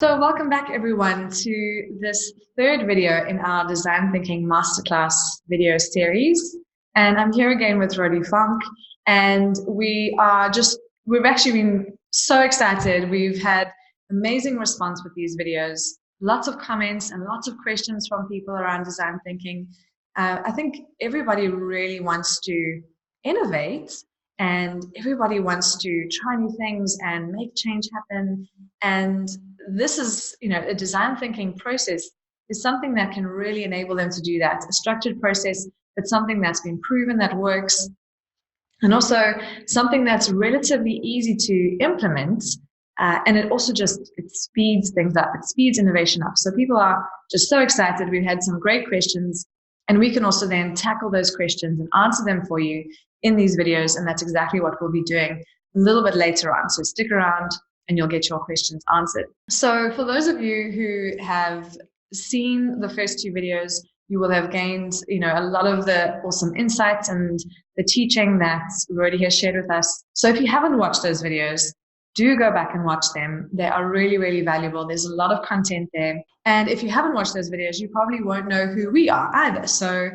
So welcome back everyone to this third video in our Design Thinking Masterclass video series. And I'm here again with Rody Vonk, and we've actually been so excited. We've had amazing response with these videos, lots of comments and lots of questions from people around design thinking. I think everybody really wants to innovate, and everybody wants to try new things and make change happen. And this is, a design thinking process is something that can really enable them to do that. A structured process, but something that's been proven that works, and also something that's relatively easy to implement. And it also it speeds things up. It speeds innovation up. So people are just so excited. We've had some great questions, and we can also then tackle those questions and answer them for you in these videos. And that's exactly what we'll be doing a little bit later on. So stick around and you'll get your questions answered. So for those of you who have seen the first two videos, you will have gained, a lot of the awesome insights and the teaching that Rody has shared with us. So if you haven't watched those videos, do go back and watch them. They are really, really valuable. There's a lot of content there. And if you haven't watched those videos, you probably won't know who we are either. So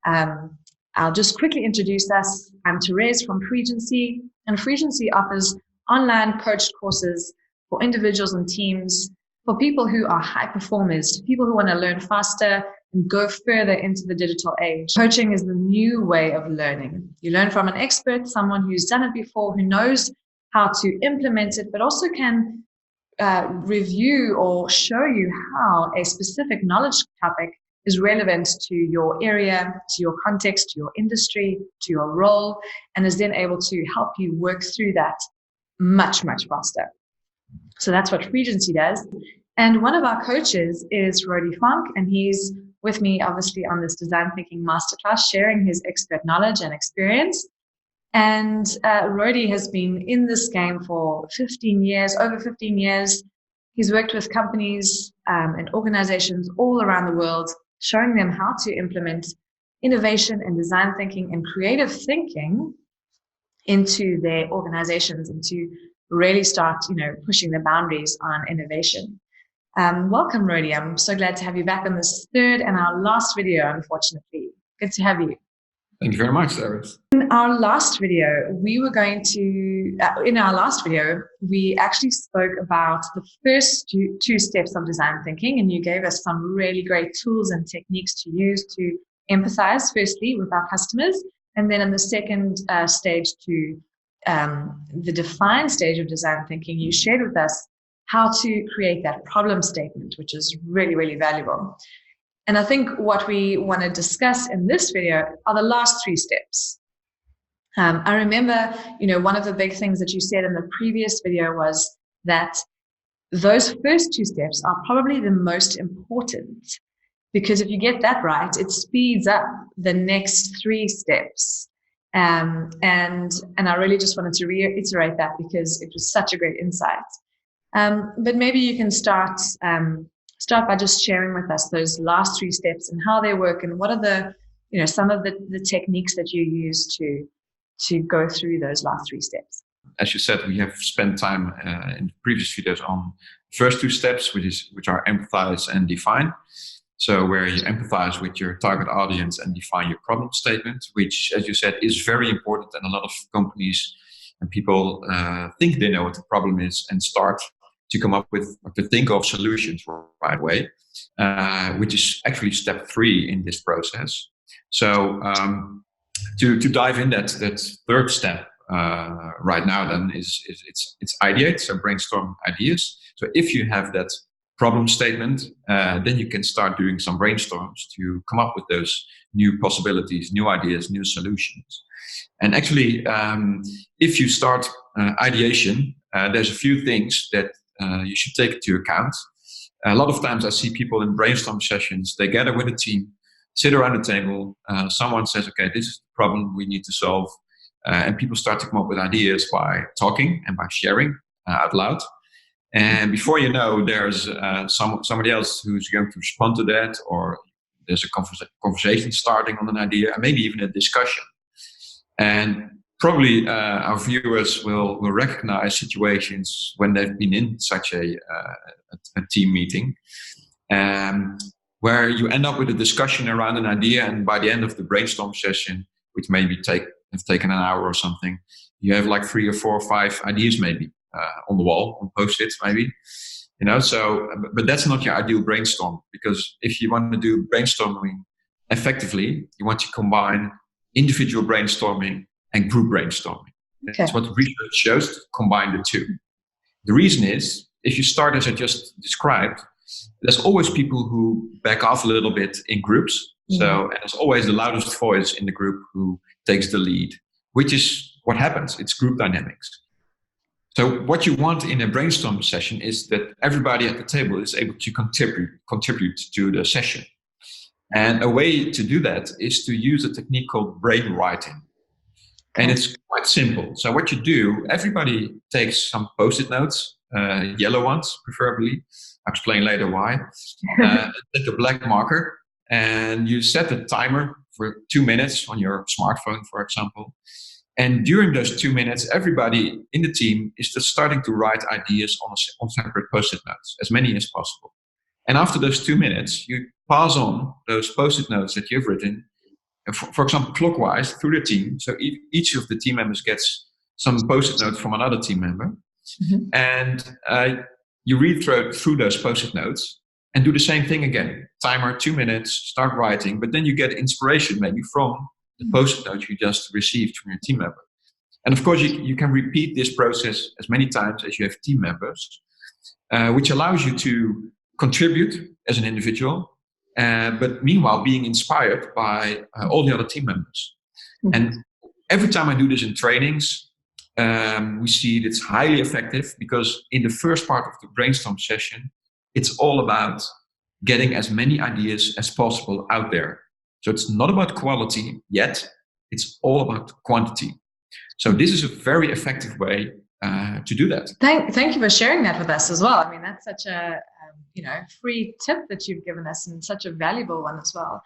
I'll just quickly introduce us. I'm Therese from Freegency, and Freegency offers online coached courses for individuals and teams, for people who are high performers, people who want to learn faster and go further into the digital age. Coaching is the new way of learning. You learn from an expert, someone who's done it before, who knows how to implement it, but also can review or show you how a specific knowledge topic is relevant to your area, to your context, to your industry, to your role, and is then able to help you work through that much, much faster. So that's what Freegency does. And one of our coaches is Rody Vonk, and he's with me, obviously, on this Design Thinking Masterclass, sharing his expert knowledge and experience. And Rody has been in this game for 15 years, over 15 years. He's worked with companies and organizations all around the world, showing them how to implement innovation and design thinking and creative thinking into their organizations and to really start, pushing the boundaries on innovation. Welcome, Rody. I'm so glad to have you back on this third and our last video, unfortunately. Good to have you. Thank you very much, Iris. In our last video, we actually spoke about the first two steps of design thinking, and you gave us some really great tools and techniques to use to empathize, firstly, with our customers, and then in the second stage to the define stage of design thinking, you shared with us how to create that problem statement, which is really, really valuable. And I think what we want to discuss in this video are the last three steps. I remember, one of the big things that you said in the previous video was that those first two steps are probably the most important, because if you get that right, it speeds up the next three steps. And I really just wanted to reiterate that because it was such a great insight. But maybe you can start by just sharing with us those last three steps and how they work, and what are the, some of the techniques that you use to go through those last three steps. As you said, we have spent time in previous videos on the first two steps, which are empathize and define. So where you empathize with your target audience and define your problem statement, which, as you said, is very important. And a lot of companies and people think they know what the problem is and start to come up with, or to think of solutions right away, which is actually step 3 in this process. So to dive in that third step right now, then it's ideate, so brainstorm ideas. So if you have that problem statement, then you can start doing some brainstorms to come up with those new possibilities, new ideas, new solutions. And actually, if you start ideation, there's a few things that you should take into account. A lot of times I see people in brainstorm sessions, they gather with a team, sit around the table, someone says, okay, this is the problem we need to solve. And people start to come up with ideas by talking and by sharing out loud. And before you know, there's somebody else who's going to respond to that, or there's a conversation starting on an idea, and maybe even a discussion. And probably our viewers will recognize situations when they've been in such a team meeting, where you end up with a discussion around an idea, and by the end of the brainstorm session, which maybe have taken an hour or something, you have like 3 or 4 or 5 ideas maybe on the wall, on post-its maybe. So, but that's not your ideal brainstorm, because if you want to do brainstorming effectively, you want to combine individual brainstorming and group brainstorming. Okay. That's what research shows, to combine the two. The reason is, if you start as I just described, there's always people who back off a little bit in groups. Mm-hmm. So, and there's always the loudest voice in the group who takes the lead, which is what happens. It's group dynamics. So what you want in a brainstorming session is that everybody at the table is able to contribute to the session. And a way to do that is to use a technique called brainwriting. And it's quite simple. So what you do, everybody takes some post-it notes, yellow ones preferably. I'll explain later why. Take a black marker, and you set a timer for 2 minutes on your smartphone, for example. And during those 2 minutes, everybody in the team is just starting to write ideas on separate post-it notes, as many as possible. And after those 2 minutes, you pass on those post-it notes that you've written, for example, clockwise through the team. So each of the team members gets some post-it notes from another team member. Mm-hmm. And you read through those post-it notes and do the same thing again. Timer, 2 minutes, start writing, but then you get inspiration maybe from the post-it note you just received from your team member. And of course, you can repeat this process as many times as you have team members, which allows you to contribute as an individual, but meanwhile being inspired by all the other team members. Mm-hmm. And every time I do this in trainings, we see it's highly effective, because in the first part of the brainstorm session, it's all about getting as many ideas as possible out there. So it's not about quality yet, it's all about quantity. So this is a very effective way to do that. Thank you for sharing that with us as well. I mean, that's such a free tip that you've given us, and such a valuable one as well.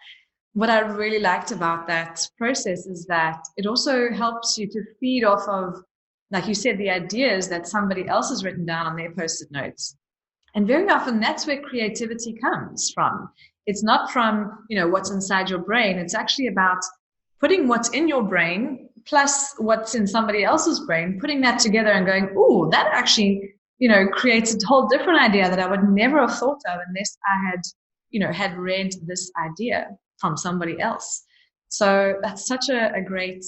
What I really liked about that process is that it also helps you to feed off of, like you said, the ideas that somebody else has written down on their post-it notes. And very often that's where creativity comes from. It's not from, what's inside your brain. It's actually about putting what's in your brain plus what's in somebody else's brain, putting that together and going, ooh, that actually, creates a whole different idea that I would never have thought of unless I had read this idea from somebody else. So that's such a great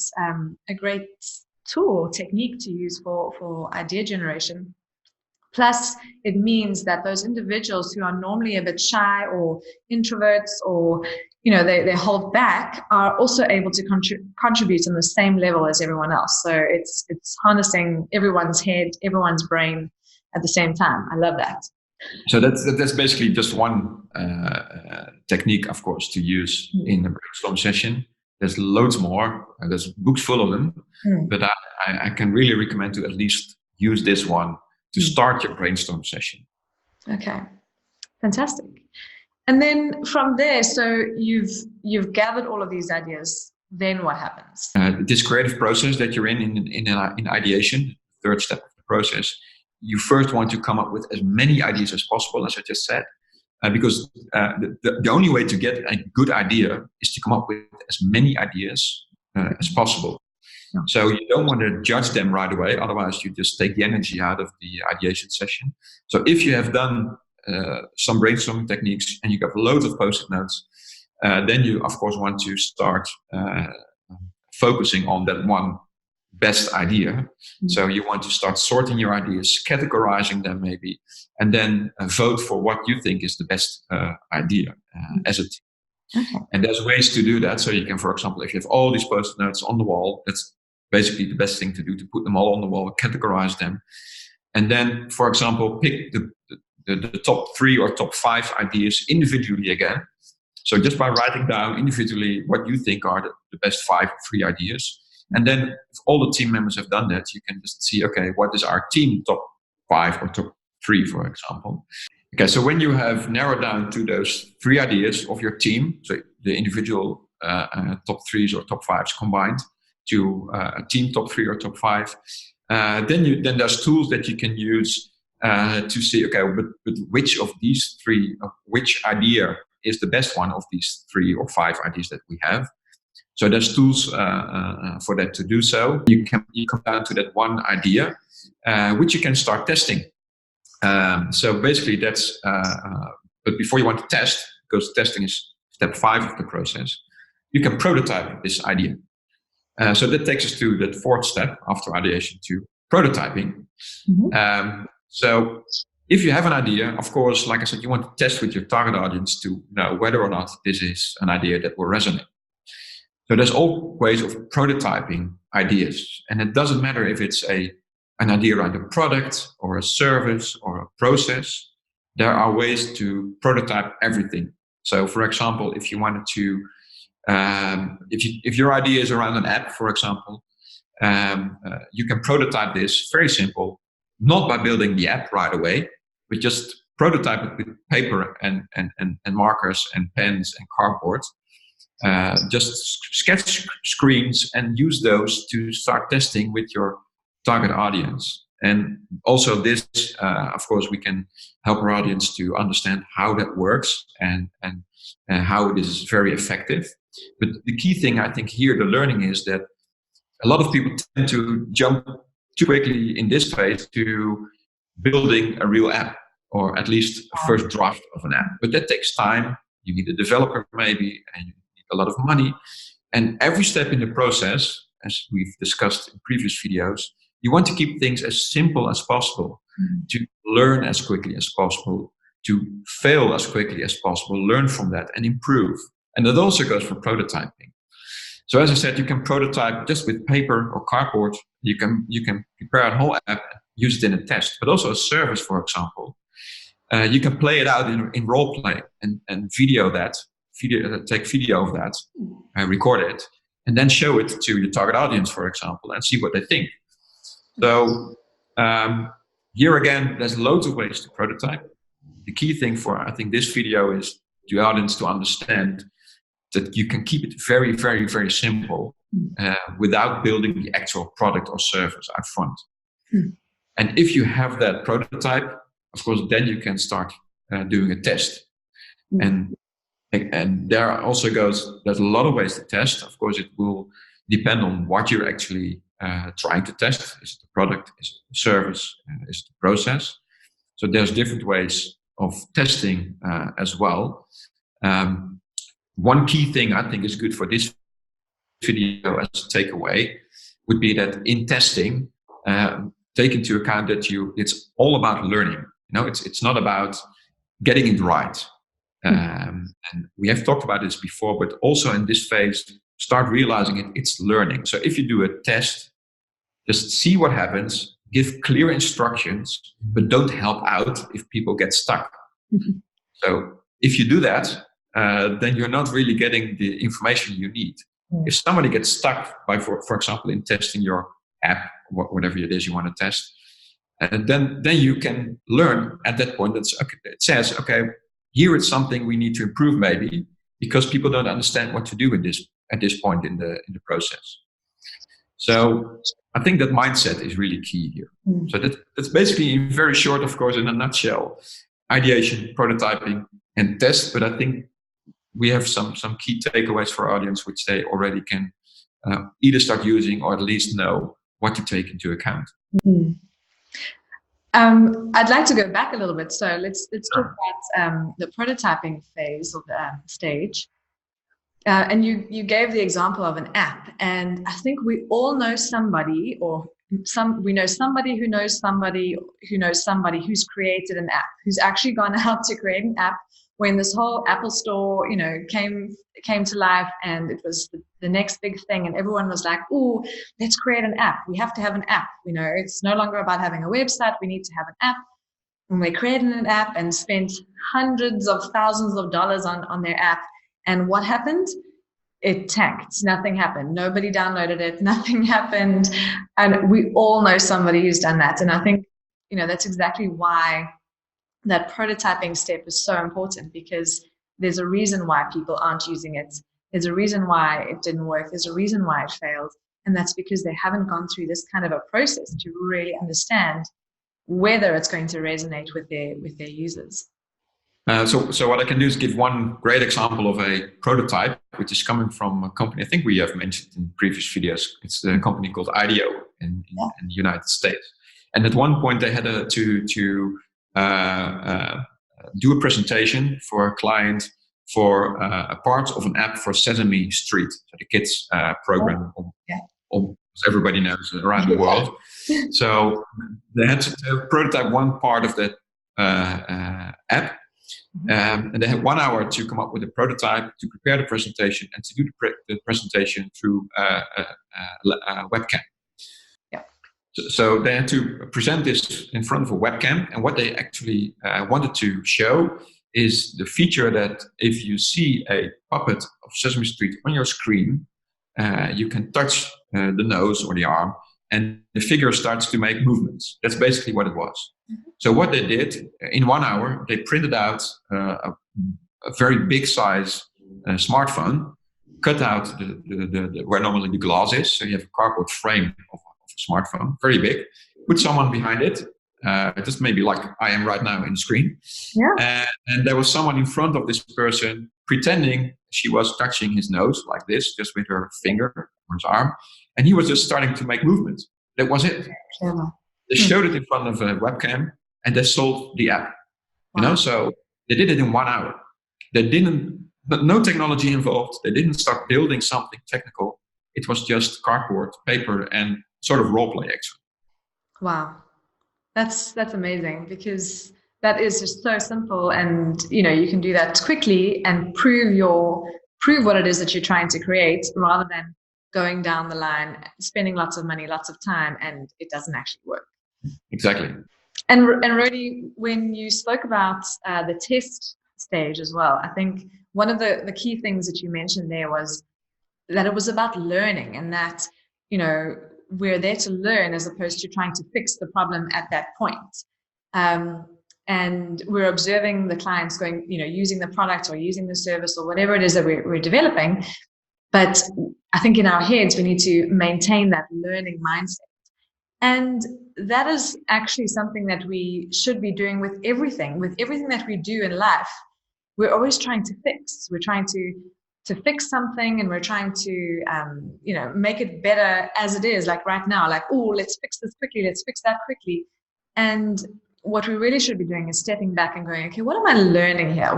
tool, technique to use for idea generation. Plus, it means that those individuals who are normally a bit shy or introverts, or they hold back, are also able to contribute on the same level as everyone else. So it's harnessing everyone's head, everyone's brain at the same time. I love that. So that's basically just one technique, of course, to use in a brainstorm session. There's loads more. There's books full of them, but I can really recommend to at least use this one to start your brainstorm session. Okay, fantastic. And then from there, so you've gathered all of these ideas. Then what happens? This creative process that you're in ideation, third step of the process, you first want to come up with as many ideas as possible, as I just said, because the only way to get a good idea is to come up with as many ideas as possible. So you don't want to judge them right away, otherwise you just take the energy out of the ideation session. So if you have done some brainstorming techniques and you got loads of post-it notes, then you of course want to start focusing on that one best idea. Mm-hmm. So you want to start sorting your ideas, categorizing them maybe, and then vote for what you think is the best idea as a team. Okay. And there's ways to do that. So you can, for example, if you have all these post-it notes on the wall, that's basically the best thing to do, to put them all on the wall, categorize them. And then, for example, pick the top 3 or top 5 ideas individually again. So just by writing down individually what you think are the best 5 or 3 ideas. And then if all the team members have done that, you can just see, okay, what is our team top 5 or top 3, for example. Okay, so when you have narrowed down to those 3 ideas of your team, so the individual top 3s or top 5s combined, to a team top 3 or top 5. Then there's tools that you can use to see, okay, but which of these 3, which idea is the best one of these 3 or 5 ideas that we have. So there's tools for that to do so. You come down to that one idea, which you can start testing. So basically that's, but before you want to test, because testing is step 5 of the process, you can prototype this idea. So that takes us to that 4th step after ideation, to prototyping. So if you have an idea, of course, like I said, you want to test with your target audience to know whether or not this is an idea that will resonate. So there's all ways of prototyping ideas. And it doesn't matter if it's an idea around a product or a service or a process. There are ways to prototype everything. So for example, if you wanted to, if your idea is around an app, for example, you can prototype this very simple, not by building the app right away, but just prototype it with paper and markers and pens and cardboard. Just sketch screens and use those to start testing with your target audience. And also this, of course, we can help our audience to understand how that works and how it is very effective. But the key thing, I think, here, the learning is that a lot of people tend to jump too quickly in this phase to building a real app, or at least a first draft of an app. But that takes time. You need a developer maybe, and you need a lot of money. And every step in the process, as we've discussed in previous videos, you want to keep things as simple as possible, to learn as quickly as possible, to fail as quickly as possible, learn from that and improve. And that also goes for prototyping. So as I said, you can prototype just with paper or cardboard. You can prepare a whole app, use it in a test, but also a service, for example. You can play it out in role play and video that, take video of that, record it, and then show it to your target audience, for example, and see what they think. So here again, there's loads of ways to prototype. The key thing for, I think, this video is the audience to understand that you can keep it very, very, very simple without building the actual product or service up front. And if you have that prototype, of course, then you can start doing a test. And there also there's a lot of ways to test. Of course, it will depend on what you're actually trying to test. Is it the product? Is it the service? Is it the process? So there's different ways of testing as well. One key thing I think is good for this video as a takeaway would be that in testing, take into account that it's all about learning. It's not about getting it right. And we have talked about this before, but also in this phase, start realizing it's learning. So if you do a test, just see what happens, give clear instructions, but don't help out if people get stuck. So if you do that, then you're not really getting the information you need. If somebody gets stuck by, for example, in testing your app, whatever it is you want to test, then you can learn at that point. It says, okay, here it's something we need to improve maybe, because people don't understand what to do at this point in the process. So I think that mindset is really key here. So that's basically, very short, of course, in a nutshell, ideation, prototyping, and test. But I think we have some key takeaways for our audience, which they already can either start using or at least know what to take into account. I'd like to go back a little bit. So let's talk about the prototyping phase of the stage. And you gave the example of an app, and I think we all know somebody, we know somebody who knows somebody who knows somebody who's created an app, who's actually gone out to create an app when this whole Apple Store, came to life, and it was the next big thing, and everyone was like, "Oh, let's create an app. We have to have an app. It's no longer about having a website. We need to have an app." And we created an app and spent hundreds of thousands of dollars on their app. And what happened? It tanked. Nothing happened. Nobody downloaded it. Nothing happened. And we all know somebody who's done that. And I think, that's exactly why that prototyping step is so important, because there's a reason why people aren't using it. There's a reason why it didn't work. There's a reason why it failed. And that's because they haven't gone through this kind of a process to really understand whether it's going to resonate with their users. So what I can do is give one great example of a prototype, which is coming from a company I think we have mentioned in previous videos. It's a company called IDEO in the United States. And at one point they had to do a presentation for a client for a part of an app for Sesame Street, so the kids program, everybody knows around the world. So they had to prototype one part of that app. And they had 1 hour to come up with a prototype, to prepare the presentation, and to do the presentation through a webcam. Yeah. So they had to present this in front of a webcam, and what they actually wanted to show is the feature that if you see a puppet of Sesame Street on your screen, you can touch the nose or the arm, and the figure starts to make movements. That's basically what it was. Mm-hmm. So what they did, in 1 hour, they printed out a very big size smartphone, cut out the where normally the glass is. So you have a cardboard frame of a smartphone, very big, put someone behind it, just maybe like I am right now in the screen. Yeah. And there was someone in front of this person pretending she was touching his nose like this, just with her finger or his arm. And he was just starting to make movements. That was it. They showed it in front of a webcam and they sold the app. You know, so they did it in 1 hour. But no technology involved. They didn't start building something technical. It was just cardboard, paper, and sort of role play actually. Wow. That's amazing, because that is just so simple, and you can do that quickly and prove what it is that you're trying to create, rather than going down the line, spending lots of money, lots of time, and it doesn't actually work. Exactly. And Rody, when you spoke about the test stage as well, I think one of the key things that you mentioned there was that it was about learning, and that we're there to learn as opposed to trying to fix the problem at that point. And we're observing the clients going, using the product or using the service or whatever it is that we're developing. But I think in our heads, we need to maintain that learning mindset. And that is actually something that we should be doing with everything that we do in life. We're always trying to fix. We're trying to fix something, and we're trying to, make it better as it is. Like right now, let's fix this quickly. Let's fix that quickly. And what we really should be doing is stepping back and going, okay, what am I learning here?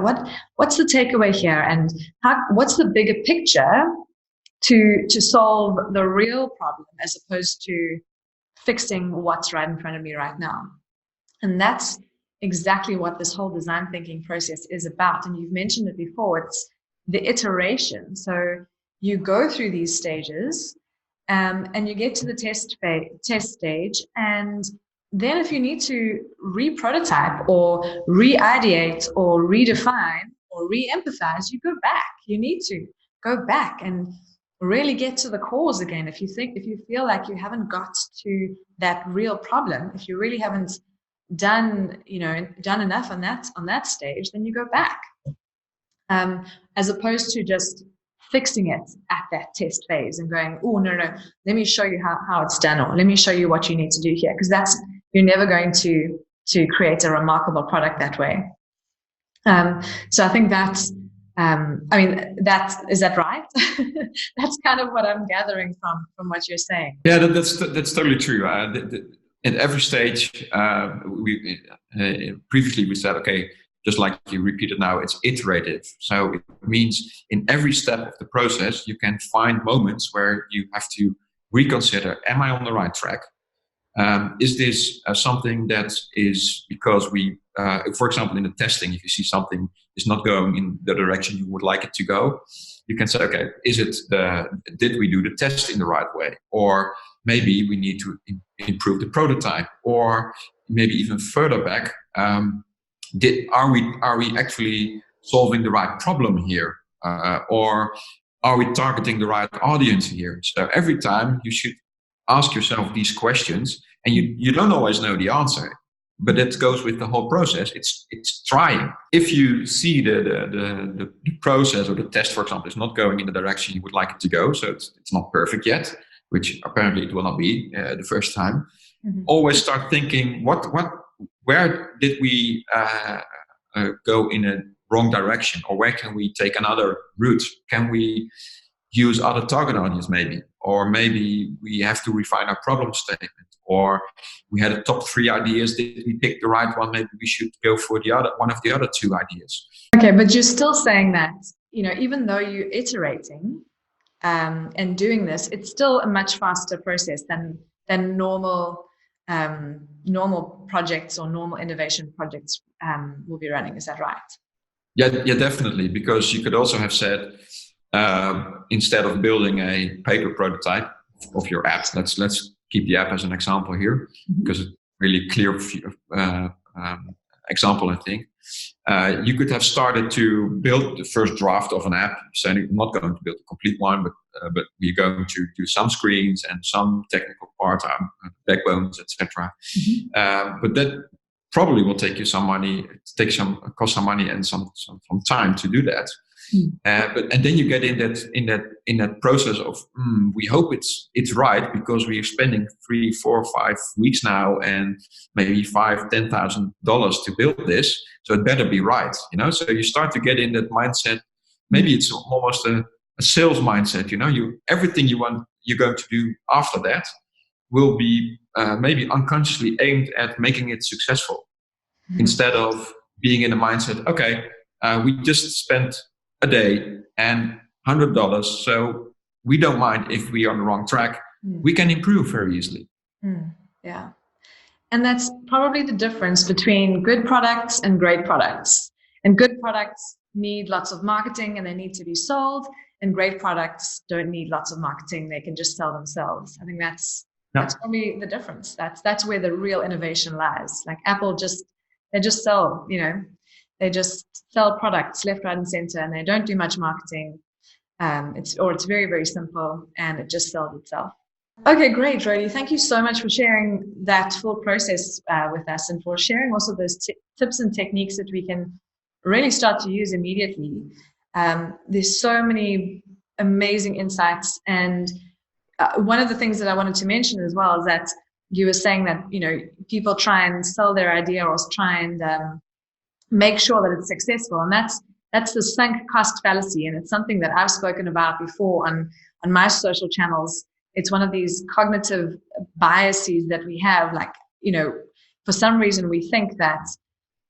What's the takeaway here? And what's the bigger picture to solve the real problem, as opposed to fixing what's right in front of me right now? And that's exactly what this whole design thinking process is about. And you've mentioned it before, it's the iteration. So you go through these stages, and you get to the test stage, and then if you need to re-prototype or re-ideate or redefine or re-empathize, you go back. You need to go back and really get to the cause again. If you feel like you haven't got to that real problem, if you really haven't done enough on that stage, then you go back. As opposed to just fixing it at that test phase and going, oh, no, let me show you how it's done, or let me show you what you need to do here, because you're never going to create a remarkable product that way. So I think that's, is that right? That's kind of what I'm gathering from what you're saying. Yeah, that's totally true. At every stage, previously we said, okay, just like you repeated now, it's iterative. So it means in every step of the process, you can find moments where you have to reconsider, am I on the right track? Is this something that is because we, for example, in the testing, if you see something is not going in the direction you would like it to go, you can say, okay, did we do the test in the right way? Or maybe we need to improve the prototype, or maybe even further back, are we actually solving the right problem here, or are we targeting the right audience here? So every time you should ask yourself these questions, and you don't always know the answer, but that goes with the whole process. It's trying. If you see the process or the test, for example, is not going in the direction you would like it to go, so it's not perfect yet, which apparently it will not be the first time. Mm-hmm. Always start thinking, where did we go in a wrong direction, or where can we take another route? Can we use other target audience maybe, or maybe we have to refine our problem statement, or we had a top 3 ideas. Did we pick the right one? Maybe we should go for one of the other 2 ideas. Okay, but you're still saying that, even though you're iterating and doing this, it's still a much faster process than normal projects or normal innovation projects will be running. Is that right? Yeah, definitely. Because you could also have said, instead of building a paper prototype of your app, let's keep the app as an example here, because it's really clear example, I think. You could have started to build the first draft of an app, saying I'm not going to build a complete one, but we're going to do some screens and some technical part, backbones, etc. But that probably will take you some money, cost some money and some time to do that. And then you get in that process of we hope it's right, because we are spending 3, 4, 5 weeks now and maybe $5,000-$10,000 to build this, so it better be right, So you start to get in that mindset. Maybe it's almost a sales mindset, everything you're going to do after that will be maybe unconsciously aimed at making it successful, instead of being in the mindset, okay, we just spent a day and $100, so we don't mind if we are on the wrong track. We can improve very easily. Yeah. And that's probably the difference between good products and great products. And good products need lots of marketing and they need to be sold, and great products don't need lots of marketing. They can just sell themselves. I think that's probably the difference. That's where the real innovation lies. Like Apple they just sell, they just sell products left, right, and center, and they don't do much marketing. It's very, very simple, and it just sells itself. Okay, great, Rody. Thank you so much for sharing that full process with us, and for sharing also those tips and techniques that we can really start to use immediately. There's so many amazing insights, and one of the things that I wanted to mention as well is that you were saying that people try and sell their idea or try and make sure that it's successful, and that's the sunk cost fallacy, and it's something that I've spoken about before on my social channels. It's one of these cognitive biases that we have, like, for some reason we think that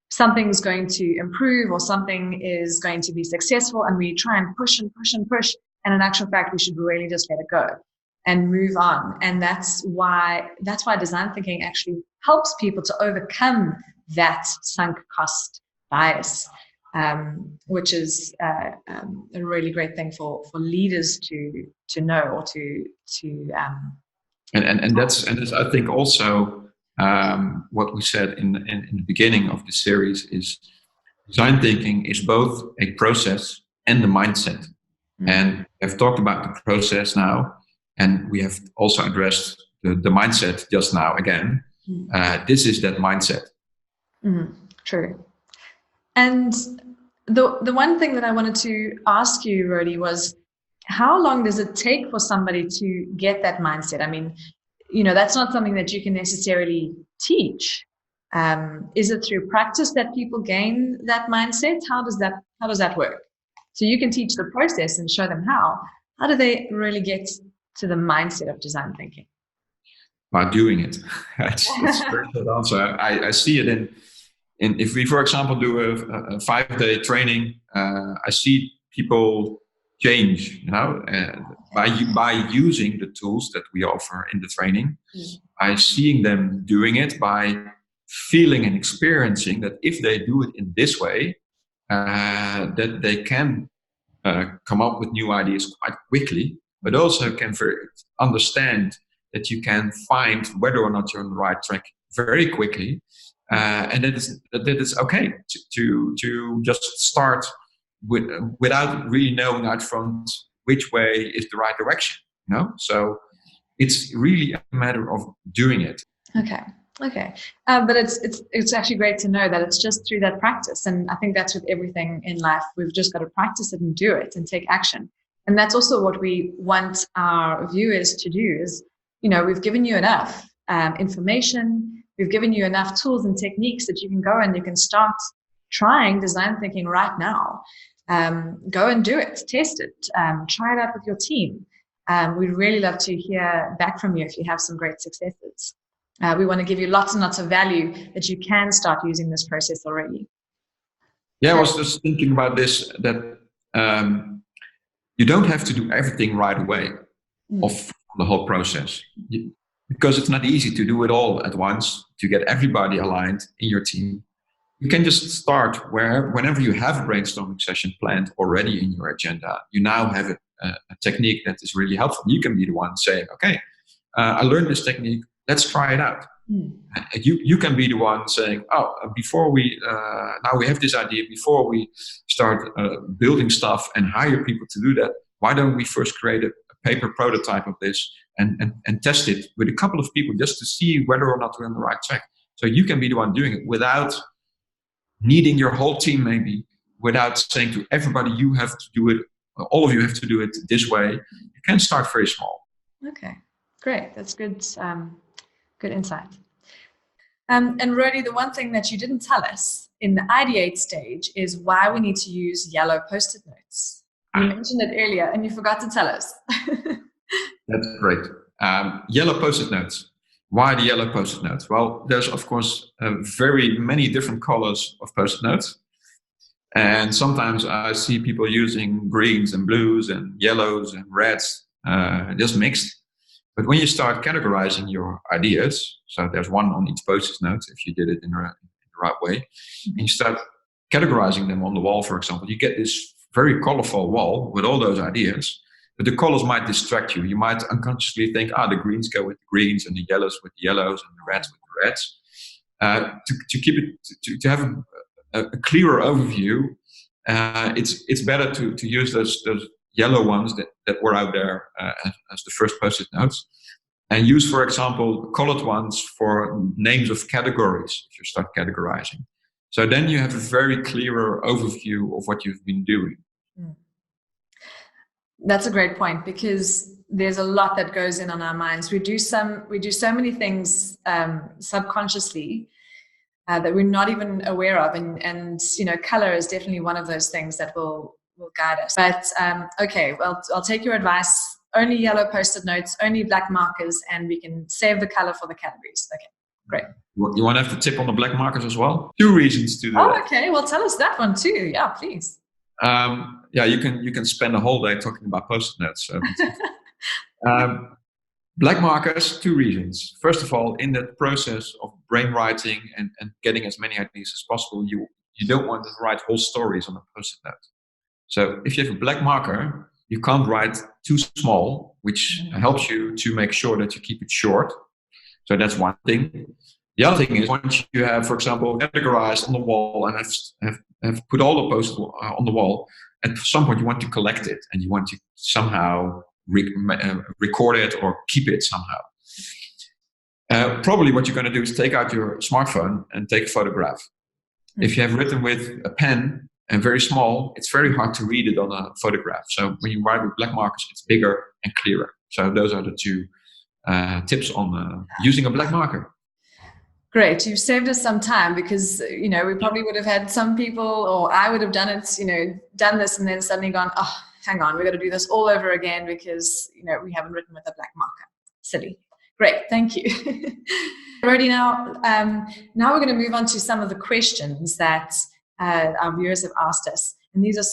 something's going to improve or something is going to be successful, and we try and push and push and push, and in actual fact we should really just let it go and move on. And that's why design thinking actually helps people to overcome that sunk cost bias, which is a really great thing for leaders to know, or to and that's I think also what we said in the beginning of the series is design thinking is both a process and a mindset. And I've talked about the process now, and we have also addressed the mindset just now again. This is that mindset. True. And the one thing that I wanted to ask you, Rody, was how long does it take for somebody to get that mindset? I mean, that's not something that you can necessarily teach. Is it through practice that people gain that mindset? How does that work? So you can teach the process and show them how. How do they really get to the mindset of design thinking? By doing it. That's a very short answer. I see it in if we, for example, do a 5-day training, I see people change, by using the tools that we offer in the training. By seeing them doing it, by feeling and experiencing that if they do it in this way, that they can come up with new ideas quite quickly, but also can understand that you can find whether or not you're on the right track very quickly, and that it's okay to just start without really knowing out front which way is the right direction. So it's really a matter of doing it. Okay. But it's actually great to know that it's just through that practice. And I think that's with everything in life. We've just got to practice it and do it and take action. And that's also what we want our viewers to do is, we've given you enough information, we've given you enough tools and techniques that you can go and you can start trying design thinking right now. Go and do it, test it, try it out with your team. We'd really love to hear back from you if you have some great successes. We want to give you lots and lots of value that you can start using this process already. Yeah, I was just thinking about this, that you don't have to do everything right away of the whole process, because it's not easy to do it all at once, to get everybody aligned in your team. You can just start whenever you have a brainstorming session planned already in your agenda, you now have a technique that is really helpful. You can be the one saying, okay, I learned this technique, let's try it out. You can be the one saying, oh, before now we have this idea, before we start building stuff and hire people to do that, why don't we first create a paper prototype of this and test it with a couple of people just to see whether or not we're on the right track. So you can be the one doing it without needing your whole team, maybe, without saying to everybody, you have to do it, all of you have to do it this way. You can start very small. Okay, great. That's good. Good insight. And Rody, the one thing that you didn't tell us in the ideate stage is why we need to use yellow post-it notes. You mentioned it earlier and you forgot to tell us. That's great. Yellow post-it notes. Why the yellow post-it notes? Well, there's of course very many different colors of post-it notes. And sometimes I see people using greens and blues and yellows and reds, just mixed. But when you start categorizing your ideas, so there's one on each post-it note if you did it in the right way, and you start categorizing them on the wall, for example, you get this very colorful wall with all those ideas. But the colors might distract you. You might unconsciously think, the greens go with the greens and the yellows with the yellows and the reds with the reds. To keep it, to have a clearer overview, it's better to use those yellow ones that were out there as the first post-it notes, and use, for example, colored ones for names of categories if you start categorizing. So then you have a very clearer overview of what you've been doing. That's a great point, because there's a lot that goes in on our minds. We do so many things subconsciously that we're not even aware of, and color is definitely one of those things that will guide us. But okay, well, I'll take your advice. Only yellow post-it notes, only black markers, and we can save the color for the categories. Okay, great. You want to have the tip on the black markers as well? 2 reasons to do that. Okay. Well, tell us that one too. Yeah, please. You can spend a whole day talking about post-it notes. So. Black markers, 2 reasons. First of all, in the process of brainwriting and getting as many ideas as possible, you don't want to write whole stories on a post-it note. So if you have a black marker, you can't write too small, which helps you to make sure that you keep it short. So that's one thing. The other thing is, once you have, for example, categorized on the wall and have put all the posts on the wall, at some point you want to collect it and you want to somehow record it or keep it somehow. Probably what you're going to do is take out your smartphone and take a photograph. If you have written with a pen and very small, it's very hard to read it on a photograph. So when you write with black markers, it's bigger and clearer. So those are the 2 tips on using a black marker. Great. You've saved us some time, because, we probably would have had some people, or I would have done it, done this and then suddenly gone, oh, hang on, we've got to do this all over again because, we haven't written with a black marker. Silly. Great. Thank you. Rody, now we're going to move on to some of the questions that our viewers have asked us. And these are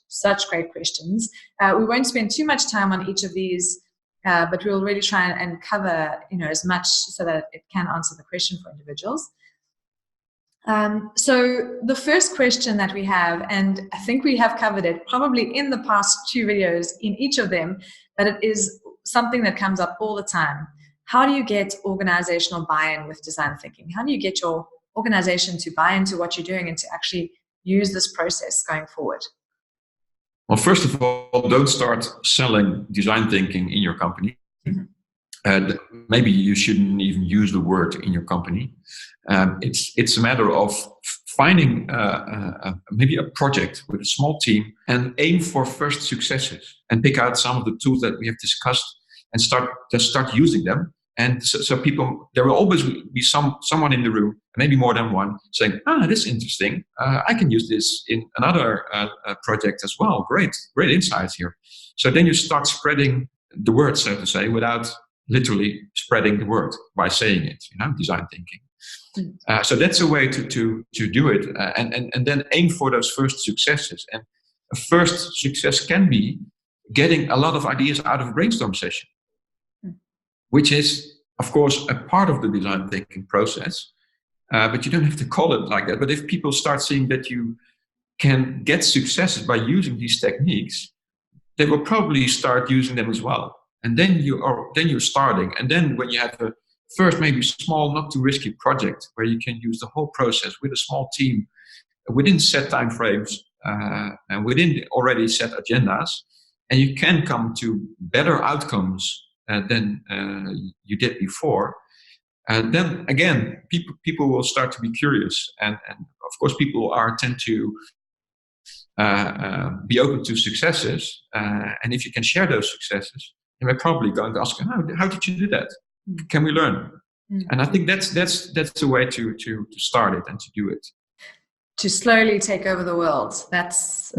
such great questions. We won't spend too much time on each of these, but we'll really try and cover, as much so that it can answer the question for individuals. So the first question that we have, and I think we have covered it probably in the past 2 videos in each of them, but it is something that comes up all the time. How do you get organizational buy-in with design thinking? How do you get your organization to buy into what you're doing and to actually use this process going forward? Well, first of all, don't start selling design thinking in your company. Maybe you shouldn't even use the word in your company. It's a matter of finding maybe a project with a small team and aim for first successes and pick out some of the tools that we have discussed and start using them. And so people, there will always be someone in the room, maybe more than one, saying, this is interesting. I can use this in another project as well. Great insights here. So then you start spreading the word, so to say, without literally spreading the word by saying it, design thinking. So that's a way to do it, and then aim for those first successes. And a first success can be getting a lot of ideas out of a brainstorm session, which is, of course, a part of the design thinking process. But you don't have to call it like that. But if people start seeing that you can get successes by using these techniques, they will probably start using them as well. And then you're starting. And then when you have a first, maybe small, not too risky project where you can use the whole process with a small team within set time frames and within already set agendas, and you can come to better outcomes than you did before. And then again, people will start to be curious, and of course, people tend to be open to successes. And if you can share those successes, they're probably going to ask, how did you do that? Can we learn? And I think that's the way to start it and to do it. To slowly take over the world. That's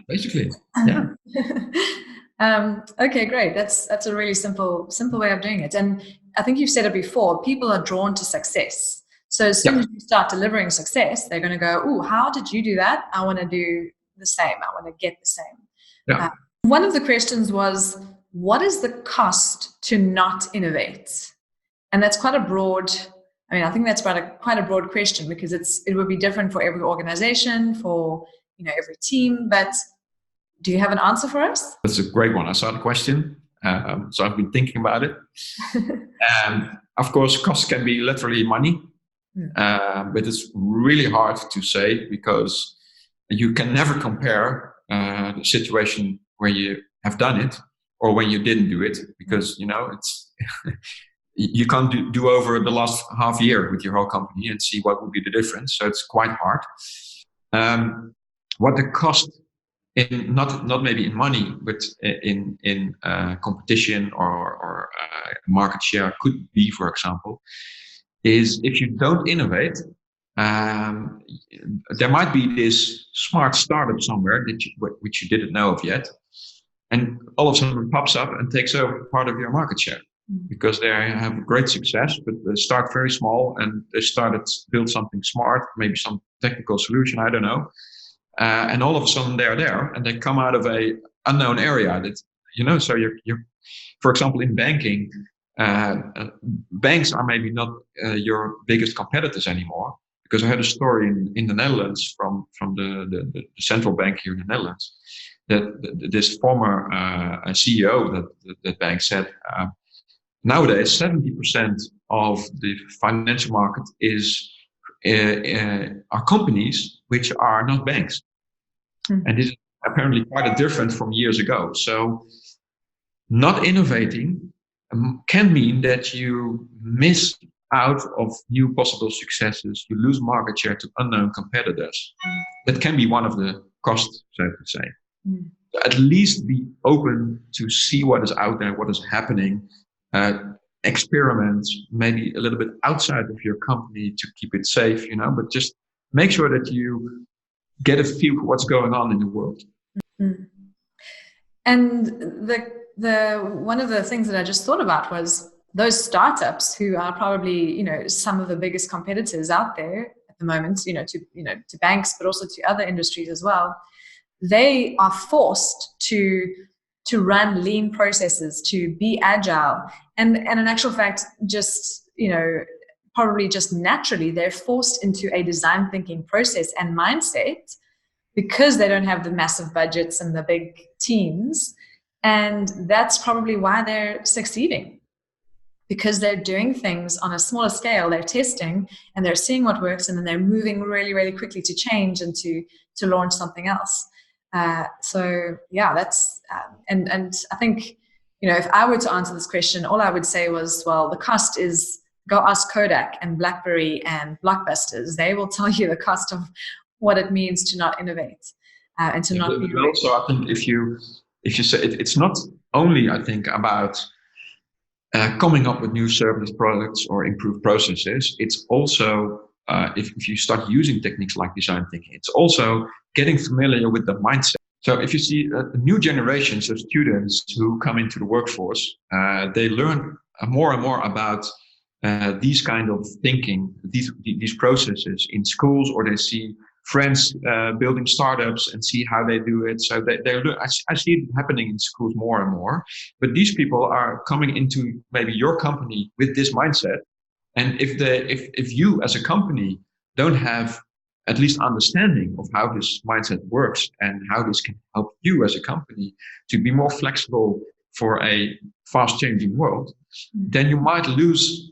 basically. Yeah. Okay, great. That's a really simple way of doing it. And I think you've said it before. People are drawn to success. So as soon as you start delivering success, they're going to go, "Oh, how did you do that? I want to do the same. I want to get the same." Yeah. One of the questions was, what is the cost to not innovate? And that's quite a broad, I think that's quite a broad question, because it would be different for every organization, for every team. But do you have an answer for us? That's a great one. I saw the question. So I've been thinking about it. Of course, costs can be literally money, but it's really hard to say, because you can never compare the situation where you have done it or when you didn't do it, because it's you can't do over the last half year with your whole company and see what would be the difference. So it's quite hard. What the cost in not maybe in money, but in competition or market share could be, for example, is if you don't innovate, there might be this smart startup somewhere which you didn't know of yet, and all of a sudden it pops up and takes over part of your market share, because they have great success, but they start very small and they started to build something smart, maybe some technical solution, I don't know. And all of a sudden they're there, and they come out of a unknown area that, so you're, for example, in banking, banks are maybe not your biggest competitors anymore, because I heard a story in the Netherlands from the central bank here in the Netherlands, that this former CEO that bank said, nowadays 70% of the financial market are companies which are not banks. And this is apparently quite different from years ago. So not innovating can mean that you miss out of new possible successes. You lose market share to unknown competitors. That can be one of the costs, so to say. At least be open to see what is out there, what is happening, experiment maybe a little bit outside of your company to keep it safe, but just make sure that you get a feel for what's going on in the world. And the one of the things that I just thought about was those startups who are probably some of the biggest competitors out there at the moment, to banks, but also to other industries as well. They are forced to run lean processes, to be agile, and in actual fact, just probably just naturally, they're forced into a design thinking process and mindset because they don't have the massive budgets and the big teams. And that's probably why they're succeeding, because they're doing things on a smaller scale. They're testing and they're seeing what works, and then they're moving really, really quickly to change and to launch something else. So yeah, that's and I think if I were to answer this question, all I would say was, well, the cost go ask Kodak and BlackBerry and Blockbusters. They will tell you the cost of what it means to not innovate and to not be. But also, I think if you say it's not only, I think, about coming up with new service products or improved processes. It's also if you start using techniques like design thinking, it's also getting familiar with the mindset. So if you see new generations of students who come into the workforce, they learn more and more about these kind of thinking, these processes in schools, or they see friends building startups and see how they do it. So they learn. I see it happening in schools more and more. But these people are coming into maybe your company with this mindset. And if you as a company don't have at least understanding of how this mindset works and how this can help you as a company to be more flexible for a fast changing world, then you might lose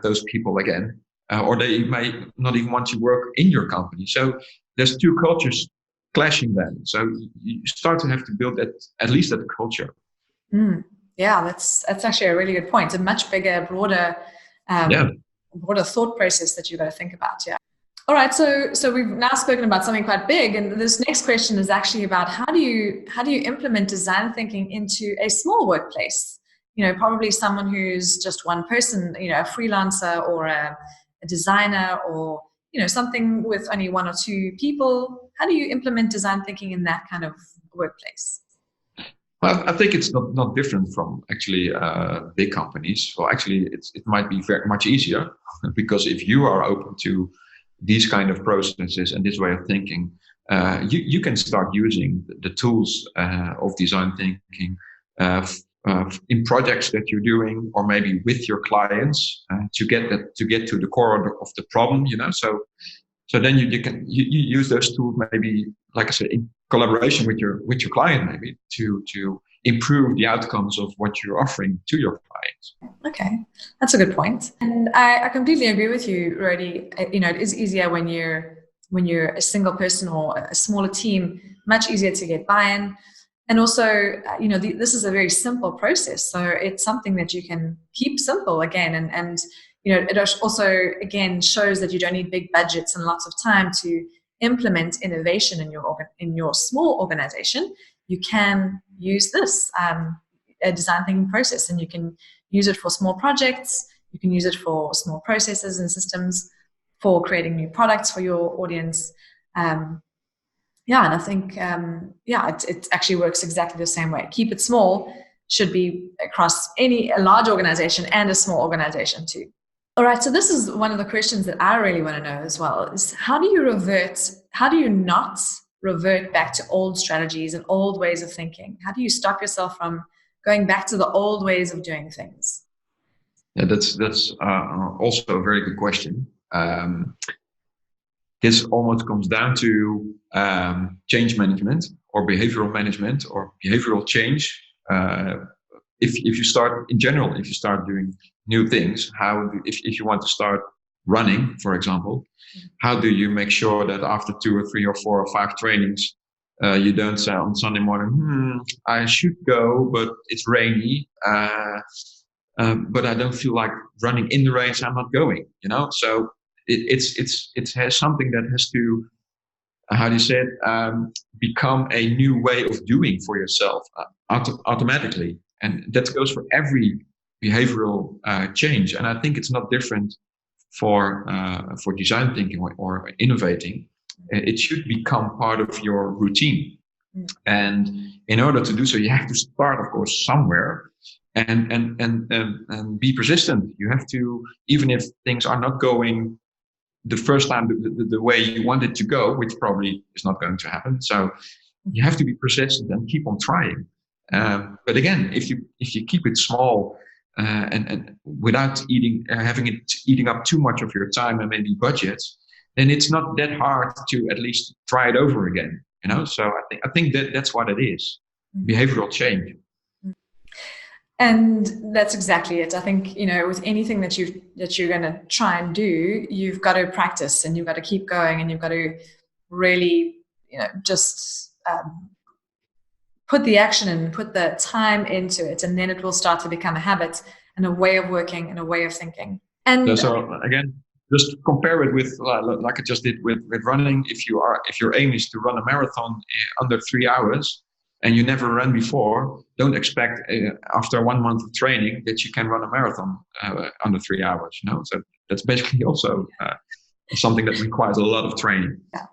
those people again, or they may not even want to work in your company. So there's two cultures clashing then. So you start to have to build at least that culture. Yeah, that's actually a really good point. A much bigger, broader thought process that you've got to think about. Yeah. All right, so we've now spoken about something quite big, and this next question is actually about how do you implement design thinking into a small workplace? Probably someone who's just one person, a freelancer or a designer, or something with only one or two people. How do you implement design thinking in that kind of workplace? Well, I think it's not different from actually big companies. Well, actually, it might be very much easier because if you are open to these kind of processes and this way of thinking, you can start using the tools of design thinking in projects that you're doing, or maybe with your clients to get to the core of the problem. So then you can use those tools, maybe, like I said, in collaboration with your client, maybe to improve the outcomes of what you're offering to your clients. Okay, that's a good point. And I completely agree with you, Rody. It is easier when you're a single person or a smaller team, much easier to get buy-in. And also, this is a very simple process. So it's something that you can keep simple again. And it also, again, shows that you don't need big budgets and lots of time to implement innovation in your small organization. You can use this a design thinking process, and you can use it for small projects. You can use it for small processes and systems, for creating new products for your audience. And I think it actually works exactly the same way. Keep it small should be across a large organization and a small organization too. All right, so this is one of the questions that I really want to know as well, is how do you not revert back to old strategies and old ways of thinking? How do you stop yourself from going back to the old ways of doing things? Yeah, that's also a very good question. This almost comes down to change management or behavioral management or behavioral change. If you start doing new things, if you want to start running, for example, how do you make sure that after 2 or 3 or 4 or 5 trainings, you don't say on Sunday morning, I should go, but it's rainy, but I don't feel like running in the rain, so I'm not going. So it has something that has to, how do you say it, become a new way of doing for yourself automatically. And that goes for every behavioral change. And I think it's not different for design thinking or innovating. It should become part of your routine. And in order to do so, you have to start, of course, somewhere and be persistent. You have to, even if things are not going the first time the way you want it to go, which probably is not going to happen. So you have to be persistent and keep on trying. But again, if you keep it small and without having it eating up too much of your time and maybe budgets, then it's not that hard to at least try it over again. So I think that's what it is, behavioral change. And that's exactly it. I think, with anything that you're going to try and do, you've got to practice and you've got to keep going and you've got to really, just put the action and put the time into it. And then it will start to become a habit and a way of working and a way of thinking. And So again, just compare it with like I just did with running. If your aim is to run a marathon under 3 hours and you never ran before, don't expect after 1 month of training that you can run a marathon under 3 hours. So that's basically also something that requires a lot of training. Yeah.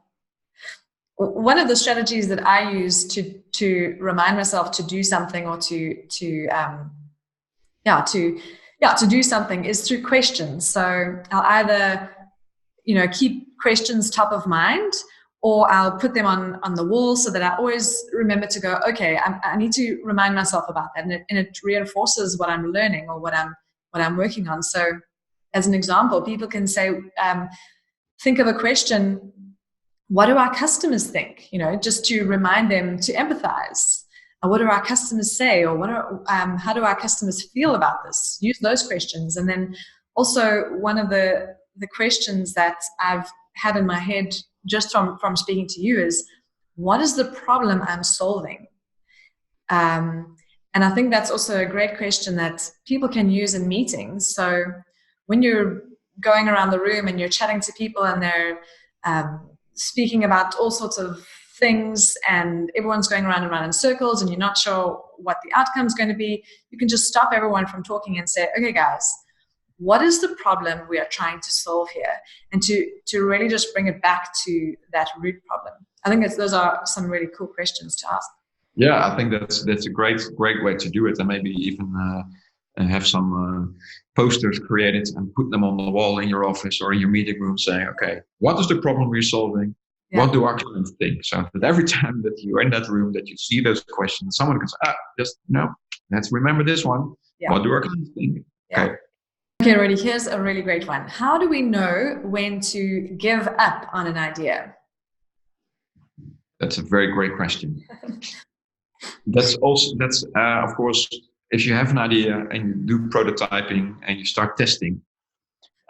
One of the strategies that I use to remind myself to do something, or to do something, is through questions. So I'll either, keep questions top of mind, or I'll put them on the wall so that I always remember to go, okay, I need to remind myself about that. And it reinforces what I'm learning or what I'm working on. So as an example, people can say, think of a question: what do our customers think? Just to remind them to empathize. What do our customers say? Or how do our customers feel about this? Use those questions. And then also, one of the questions that I've had in my head just from speaking to you is, what is the problem I'm solving? And I think that's also a great question that people can use in meetings. So when you're going around the room and you're chatting to people and they're speaking about all sorts of things, and everyone's going around and around in circles, and you're not sure what the outcome is going to be, you can just stop everyone from talking and say, okay, guys, what is the problem we are trying to solve here? And to really just bring it back to that root problem. I think those are some really cool questions to ask. Yeah, I think that's a great way to do it, and maybe even have some posters created and put them on the wall in your office or in your meeting room, saying, okay, what is the problem we're solving? Yeah. What do our clients think? So that every time that you're in that room, that you see those questions, someone can say, let's remember this one. Yeah. What do our clients think? Yeah. Okay, Rody, here's a really great one. How do we know when to give up on an idea? That's a very great question. That's of course, if you have an idea and you do prototyping and you start testing,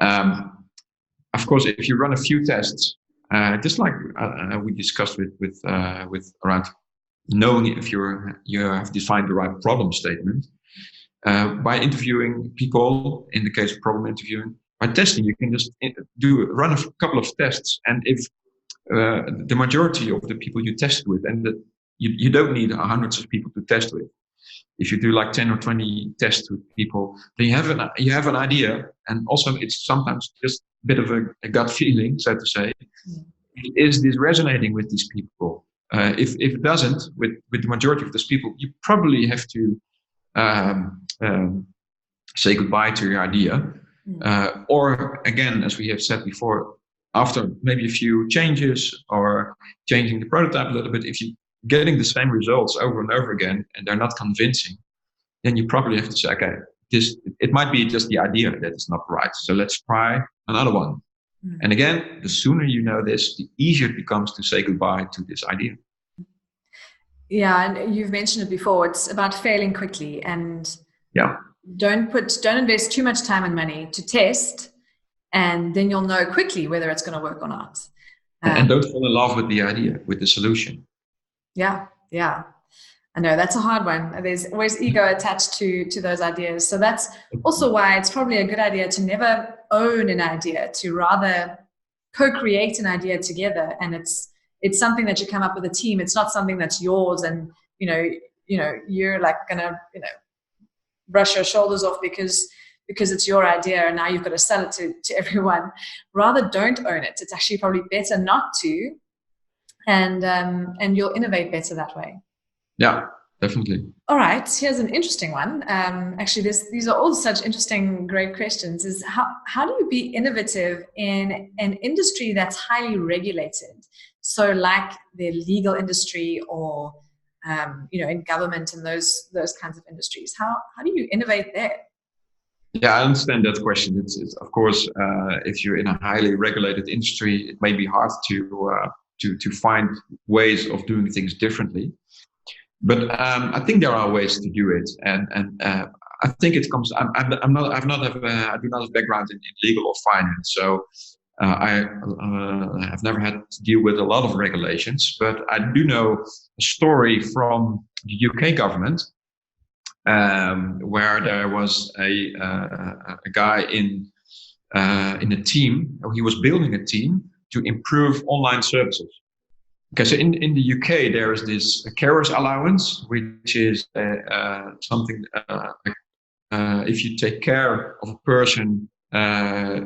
of course, if you run a few tests, just like we discussed with around knowing if you have defined the right problem statement, by interviewing people, in the case of problem interviewing, by testing, you can just run a couple of tests, and if the majority of the people you test with, and you don't need hundreds of people to test with. If you do like 10 or 20 tests with people, then you have an idea, and also it's sometimes just a bit of a gut feeling, so to say. Is this resonating with these people? If it doesn't, with the majority of those people, you probably have to say goodbye to your idea. Or again, as we have said before, after maybe a few changes or changing the prototype a little bit, if you're getting the same results over and over again and they're not convincing, then you probably have to say, okay, it might be just the idea that is not right. So let's try another one. And again, the sooner you know this, the easier it becomes to say goodbye to this idea. Yeah, and you've mentioned it before. It's about failing quickly, and don't invest too much time and money to test, and then you'll know quickly whether it's going to work or not. And don't fall in love with the idea, with the solution. Yeah. I know that's a hard one. There's always ego attached to those ideas. So that's also why it's probably a good idea to never own an idea, to rather co-create an idea together. And it's something that you come up with a team. It's not something that's yours, and you're like gonna brush your shoulders off because it's your idea and now you've got to sell it to everyone. Rather, don't own it. It's actually probably better not to, and you'll innovate better that way. Yeah, definitely. All right, here's an interesting one. Actually, these are all such interesting, great questions. Is how do you be innovative in an industry that's highly regulated? So like the legal industry, or in government and those kinds of industries. How do you innovate there? Yeah, I understand that question. It's of course, if you're in a highly regulated industry, it may be hard to find ways of doing things differently. But I think there are ways to do it, and I think it comes. I do not have a background in legal or finance, so I have never had to deal with a lot of regulations. But I do know a story from the UK government where there was a guy in in a team, or he was building a team to improve online services. Okay, so in the UK, there is this carers allowance, which is something if you take care of a person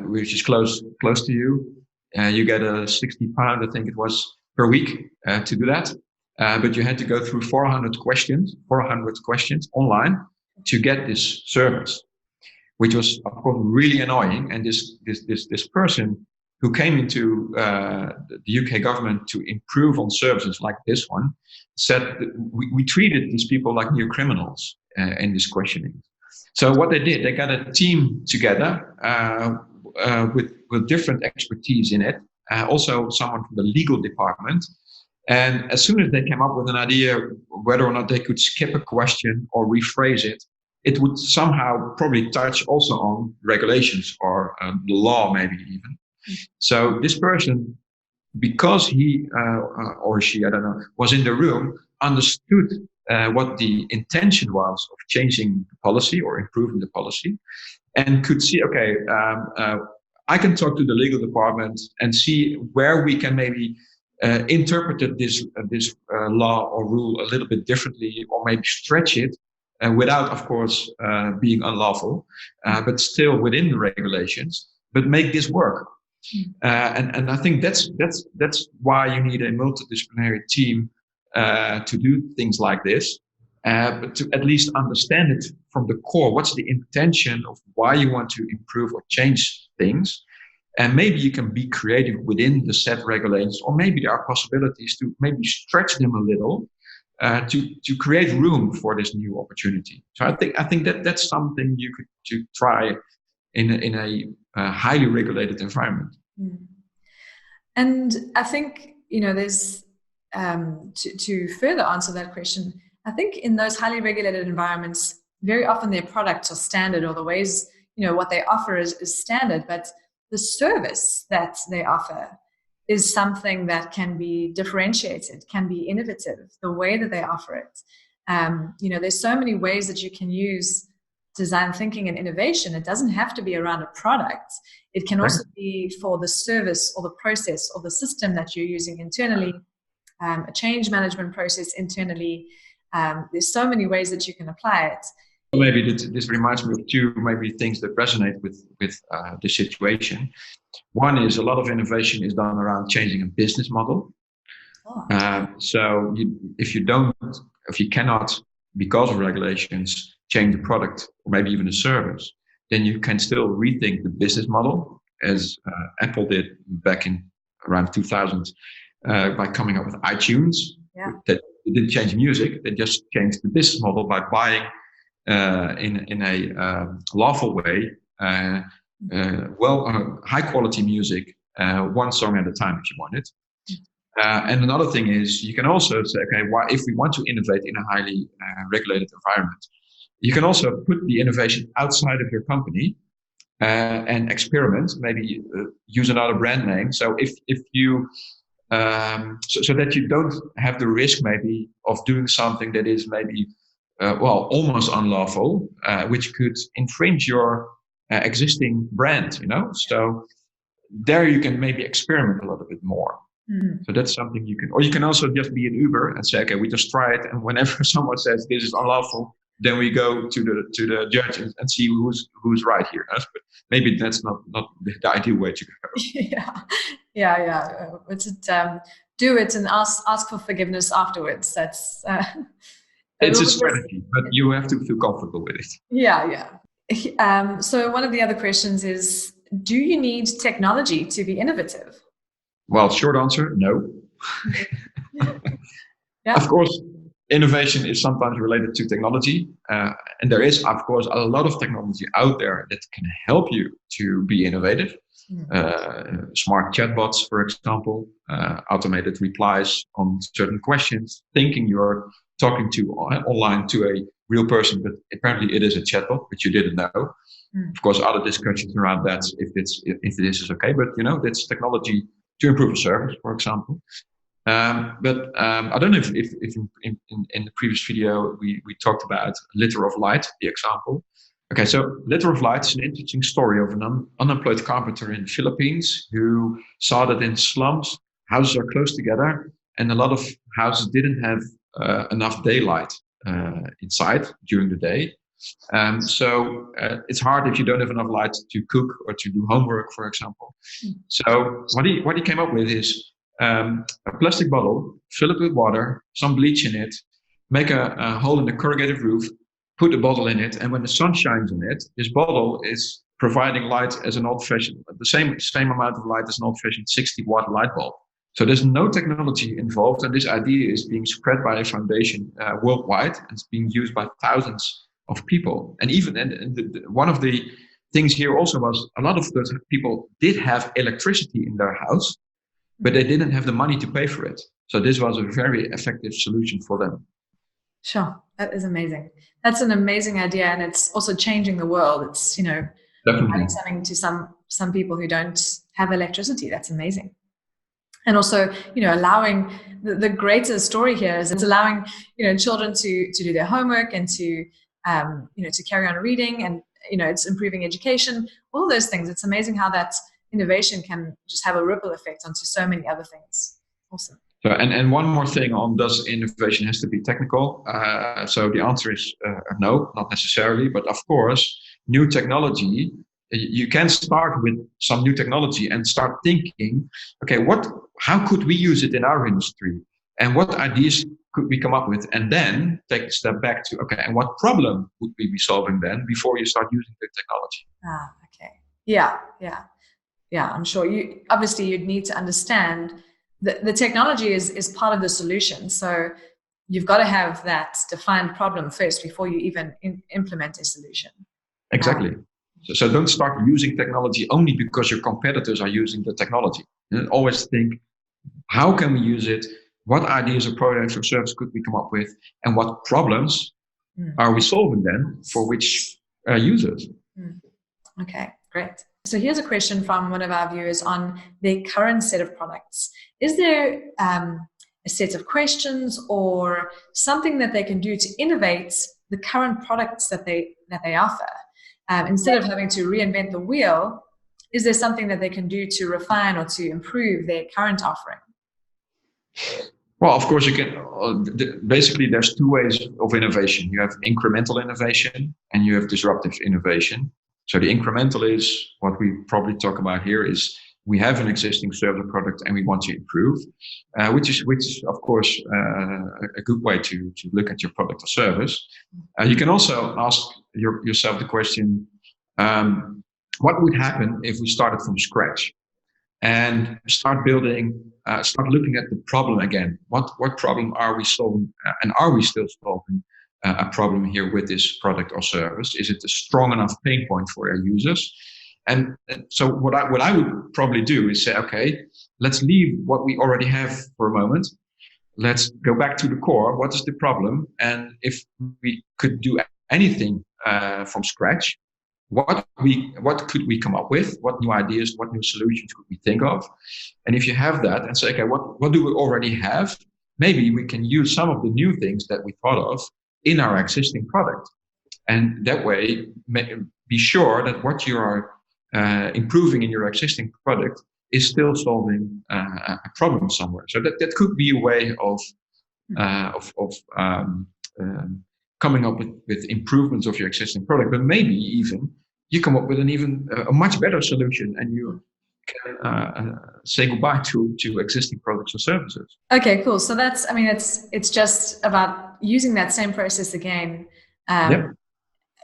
which is close to you, you get a £60, I think it was, per week to do that. But you had to go through 400 questions online to get this service, which was of course really annoying. And this person who came into the UK government to improve on services like this one said that we treated these people like new criminals in this questioning. So what they did, they got a team together with different expertise in it, also someone from the legal department. And as soon as they came up with an idea whether or not they could skip a question or rephrase it, it would somehow probably touch also on regulations or the law, maybe even. So this person, because he or she, I don't know, was in the room, understood what the intention was of changing the policy or improving the policy, and could see, okay, I can talk to the legal department and see where we can maybe interpret this law or rule a little bit differently, or maybe stretch it without, of course, being unlawful, but still within the regulations, but make this work. And I think that's why you need a multidisciplinary team to do things like this, but to at least understand it from the core. What's the intention of why you want to improve or change things? And maybe you can be creative within the set regulations, or maybe there are possibilities to maybe stretch them a little to create room for this new opportunity. So I think that's something you could try in a highly regulated environment. And I think, there's to further answer that question, I think in those highly regulated environments, very often their products are standard, or the ways, what they offer is standard, but the service that they offer is something that can be differentiated, can be innovative, the way that they offer it. There's so many ways that you can use design thinking and innovation. It doesn't have to be around a product. It can also be for the service or the process or the system that you're using internally, a change management process internally. There's so many ways that you can apply it. Maybe this reminds me of two maybe things that resonate with the situation. One is a lot of innovation is done around changing a business model. So if you cannot, because of regulations, change the product or maybe even the service, then you can still rethink the business model, as Apple did back in around 2000 by coming up with iTunes. That didn't change music; they just changed the business model by buying in a lawful way high quality music, one song at a time if you want it. And another thing is, you can also say, okay, if we want to innovate in a highly regulated environment, you can also put the innovation outside of your company and experiment, maybe use another brand name. So if you so that you don't have the risk maybe of doing something that is maybe almost unlawful, which could infringe your existing brand, So there you can maybe experiment a little bit more. So that's something you can, or you can also just be an Uber and say, okay, we just try it, and whenever someone says this is unlawful, then we go to the judge and see who's right here. But maybe that's not the ideal way to go. Yeah. It's do it and ask for forgiveness afterwards. That's it's a strategy, but you have to feel comfortable with it. Yeah. So one of the other questions is, do you need technology to be innovative? Well, short answer, no. Of course, innovation is sometimes related to technology. And there is, of course, a lot of technology out there that can help you to be innovative. Smart chatbots, for example, automated replies on certain questions, thinking you're talking to online to a real person, but apparently it is a chatbot, which you didn't know. Of course, other discussions around that, if this is okay, but that's technology to improve a service, for example. But I don't know if in the previous video we talked about litter of light, the example. Okay, so Letter of Light is an interesting story of an unemployed carpenter in the Philippines who saw that in slums, houses are close together, and a lot of houses didn't have enough daylight inside during the day. So it's hard if you don't have enough light to cook or to do homework, for example. So what he came up with is a plastic bottle, fill it with water, some bleach in it, make a hole in the corrugated roof, put the bottle in it, and when the sun shines on it, this bottle is providing light as an old-fashioned, the same amount of light as an old-fashioned 60-watt light bulb. So there's no technology involved, and this idea is being spread by a foundation worldwide, and it's being used by thousands of people. And even one of the things here also was a lot of those people did have electricity in their house, but they didn't have the money to pay for it. So this was a very effective solution for them. Sure, that is amazing. That's an amazing idea, and it's also changing the world. It's, Definitely providing something to some people who don't have electricity. That's amazing. And also, allowing the greater story here is it's allowing, children to do their homework and to, to carry on reading, and, it's improving education, all those things. It's amazing how that innovation can just have a ripple effect onto so many other things. Awesome. So, and one more thing on, does innovation has to be technical? So the answer is no, not necessarily. But of course, new technology, you can start with some new technology and start thinking, okay, how could we use it in our industry? And what ideas could we come up with? And then take a step back to, okay, and what problem would we be solving then before you start using the technology? Okay. Yeah. I'm sure you'd need to understand the technology is part of the solution. So you've got to have that defined problem first before you even implement a solution. Exactly. So don't start using technology only because your competitors are using the technology. And always think, how can we use it? What ideas or products or services could we come up with? And what problems are we solving then for which users? Okay, great. So here's a question from one of our viewers on their current set of products. Is there a set of questions or something that they can do to innovate the current products that they offer? Instead of having to reinvent the wheel, is there something that they can do to refine or to improve their current offering? Well, of course, you can. Basically, there's two ways of innovation. You have incremental innovation and you have disruptive innovation. So the incremental is what we probably talk about here is we have an existing service or product and we want to improve, which is of course a good way to look at your product or service. You can also ask yourself the question, what would happen if we started from scratch and start looking at the problem again? What problem are we solving, and are we still solving a problem here with this product or service? Is it a strong enough pain point for our users? And so what I would probably do is say, okay, let's leave what we already have for a moment. Let's go back to the core. What is the problem? And if we could do anything from scratch, what could we come up with? What new ideas, what new solutions could we think of? And if you have that and say, okay, what do we already have? Maybe we can use some of the new things that we thought of in our existing product. And that way, be sure that what you are improving in your existing product is still solving a problem somewhere. So that could be a way of coming up with improvements of your existing product. But maybe even you come up with a much better solution, and you can say goodbye to existing products or services. Okay, cool. So it's just about using that same process again,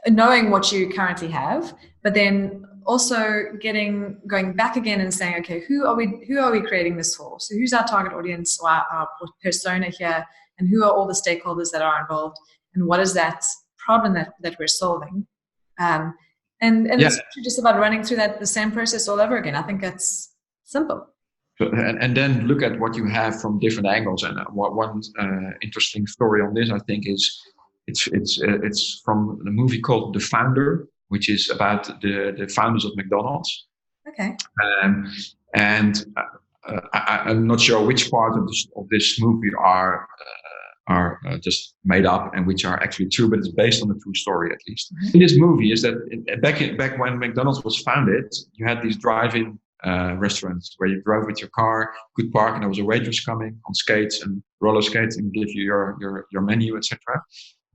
knowing what you currently have, but then also going back again and saying, okay, who are we creating this for? So who's our target audience or our persona here, and who are all the stakeholders that are involved, and what is that problem that we're solving? And it's just about running through the same process all over again. I think that's simple. So, and then look at what you have from different angles. And one interesting story on this, I think, is it's from a movie called The Founder, which is about the founders of McDonald's. Okay. And I'm not sure which part of this movie are just made up and which are actually true, but it's based on a true story at least. In this movie is that back when McDonald's was founded, you had these drive-in restaurants where you drove with your car, could park, and there was a waitress coming on skates and roller skates and give you your menu, etc.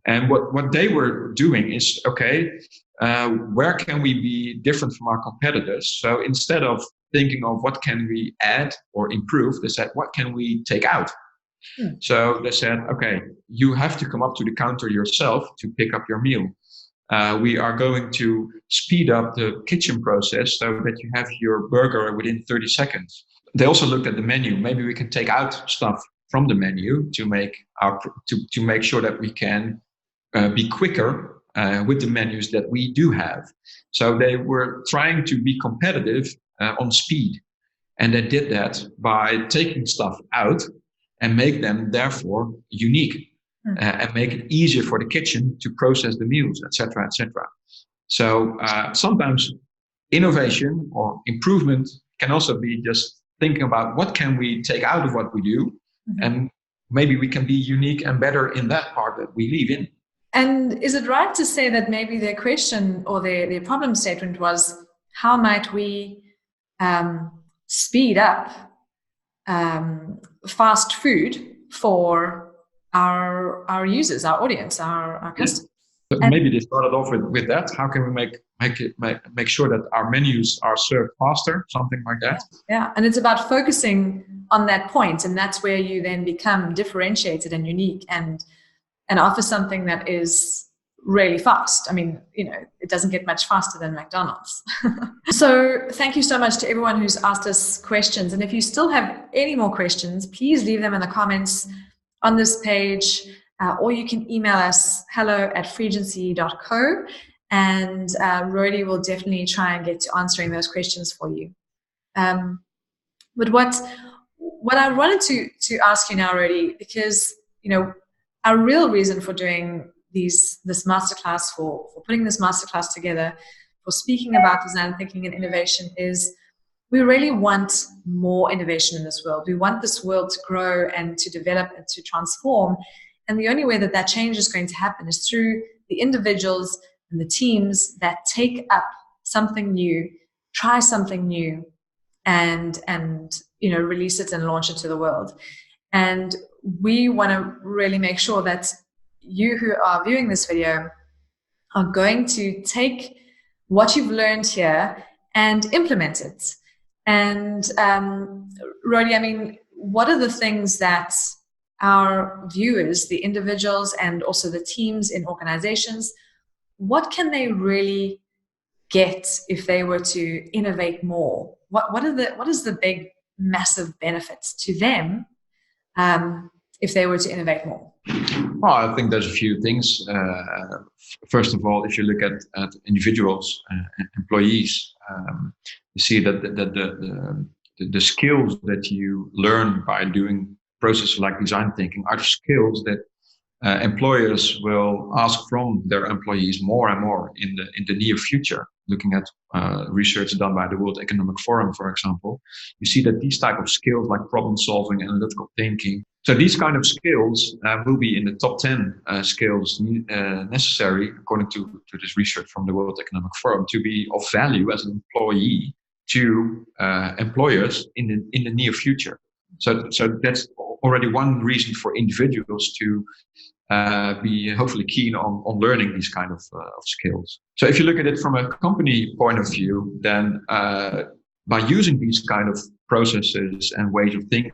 And what they were doing is, okay, where can we be different from our competitors? So instead of thinking of what can we add or improve, they said, what can we take out? So they said, okay, you have to come up to the counter yourself to pick up your meal. We are going to speed up the kitchen process so that you have your burger within 30 seconds. They also looked at the menu. Maybe we can take out stuff from the menu to make to make sure that we can be quicker with the menus that we do have. So they were trying to be competitive on speed. And they did that by taking stuff out and make them therefore unique and make it easier for the kitchen to process the meals, etc., etc. So sometimes innovation or improvement can also be just thinking about what can we take out of what we do, and maybe we can be unique and better in that part that we live in. And is it right to say that maybe their question or their problem statement was, how might we speed up fast food for our users, our audience, our customers? But maybe they started off with that. How can we make sure that our menus are served faster, something like that? Yeah, and it's about focusing on that point, and that's where you then become differentiated and unique and offer something that is really fast. I mean, it doesn't get much faster than McDonald's. So thank you so much to everyone who's asked us questions. And if you still have any more questions, please leave them in the comments on this page, or you can email us hello@freegency.co, and Rody will definitely try and get to answering those questions for you. But what I wanted to ask you now, Rody, because our real reason for doing this masterclass, for putting this masterclass together, for speaking about design thinking and innovation, is we really want more innovation in this world. We want this world to grow and to develop and to transform. And the only way that change is going to happen is through the individuals and the teams that take up something new, try something new, and release it and launch it to the world. And we want to really make sure that you who are viewing this video are going to take what you've learned here and implement it. And Rody, I mean, what are the things that our viewers, the individuals, and also the teams in organizations, what can they really get if they were to innovate more? What is the big, massive benefits to them if they were to innovate more? Well, I think there's a few things. First of all, if you look at individuals, employees, you see that the skills that you learn by doing processes like design thinking are the skills that employers will ask from their employees more and more in the near future. Looking at research done by the World Economic Forum, for example, you see that these type of skills like problem solving, analytical thinking, so these kind of skills will be in the top 10 skills necessary, according to this research from the World Economic Forum, to be of value as an employee to employers in the near future. So that's already one reason for individuals to be hopefully keen on learning these kind of skills. So if you look at it from a company point of view, then by using these kind of processes and ways of thinking,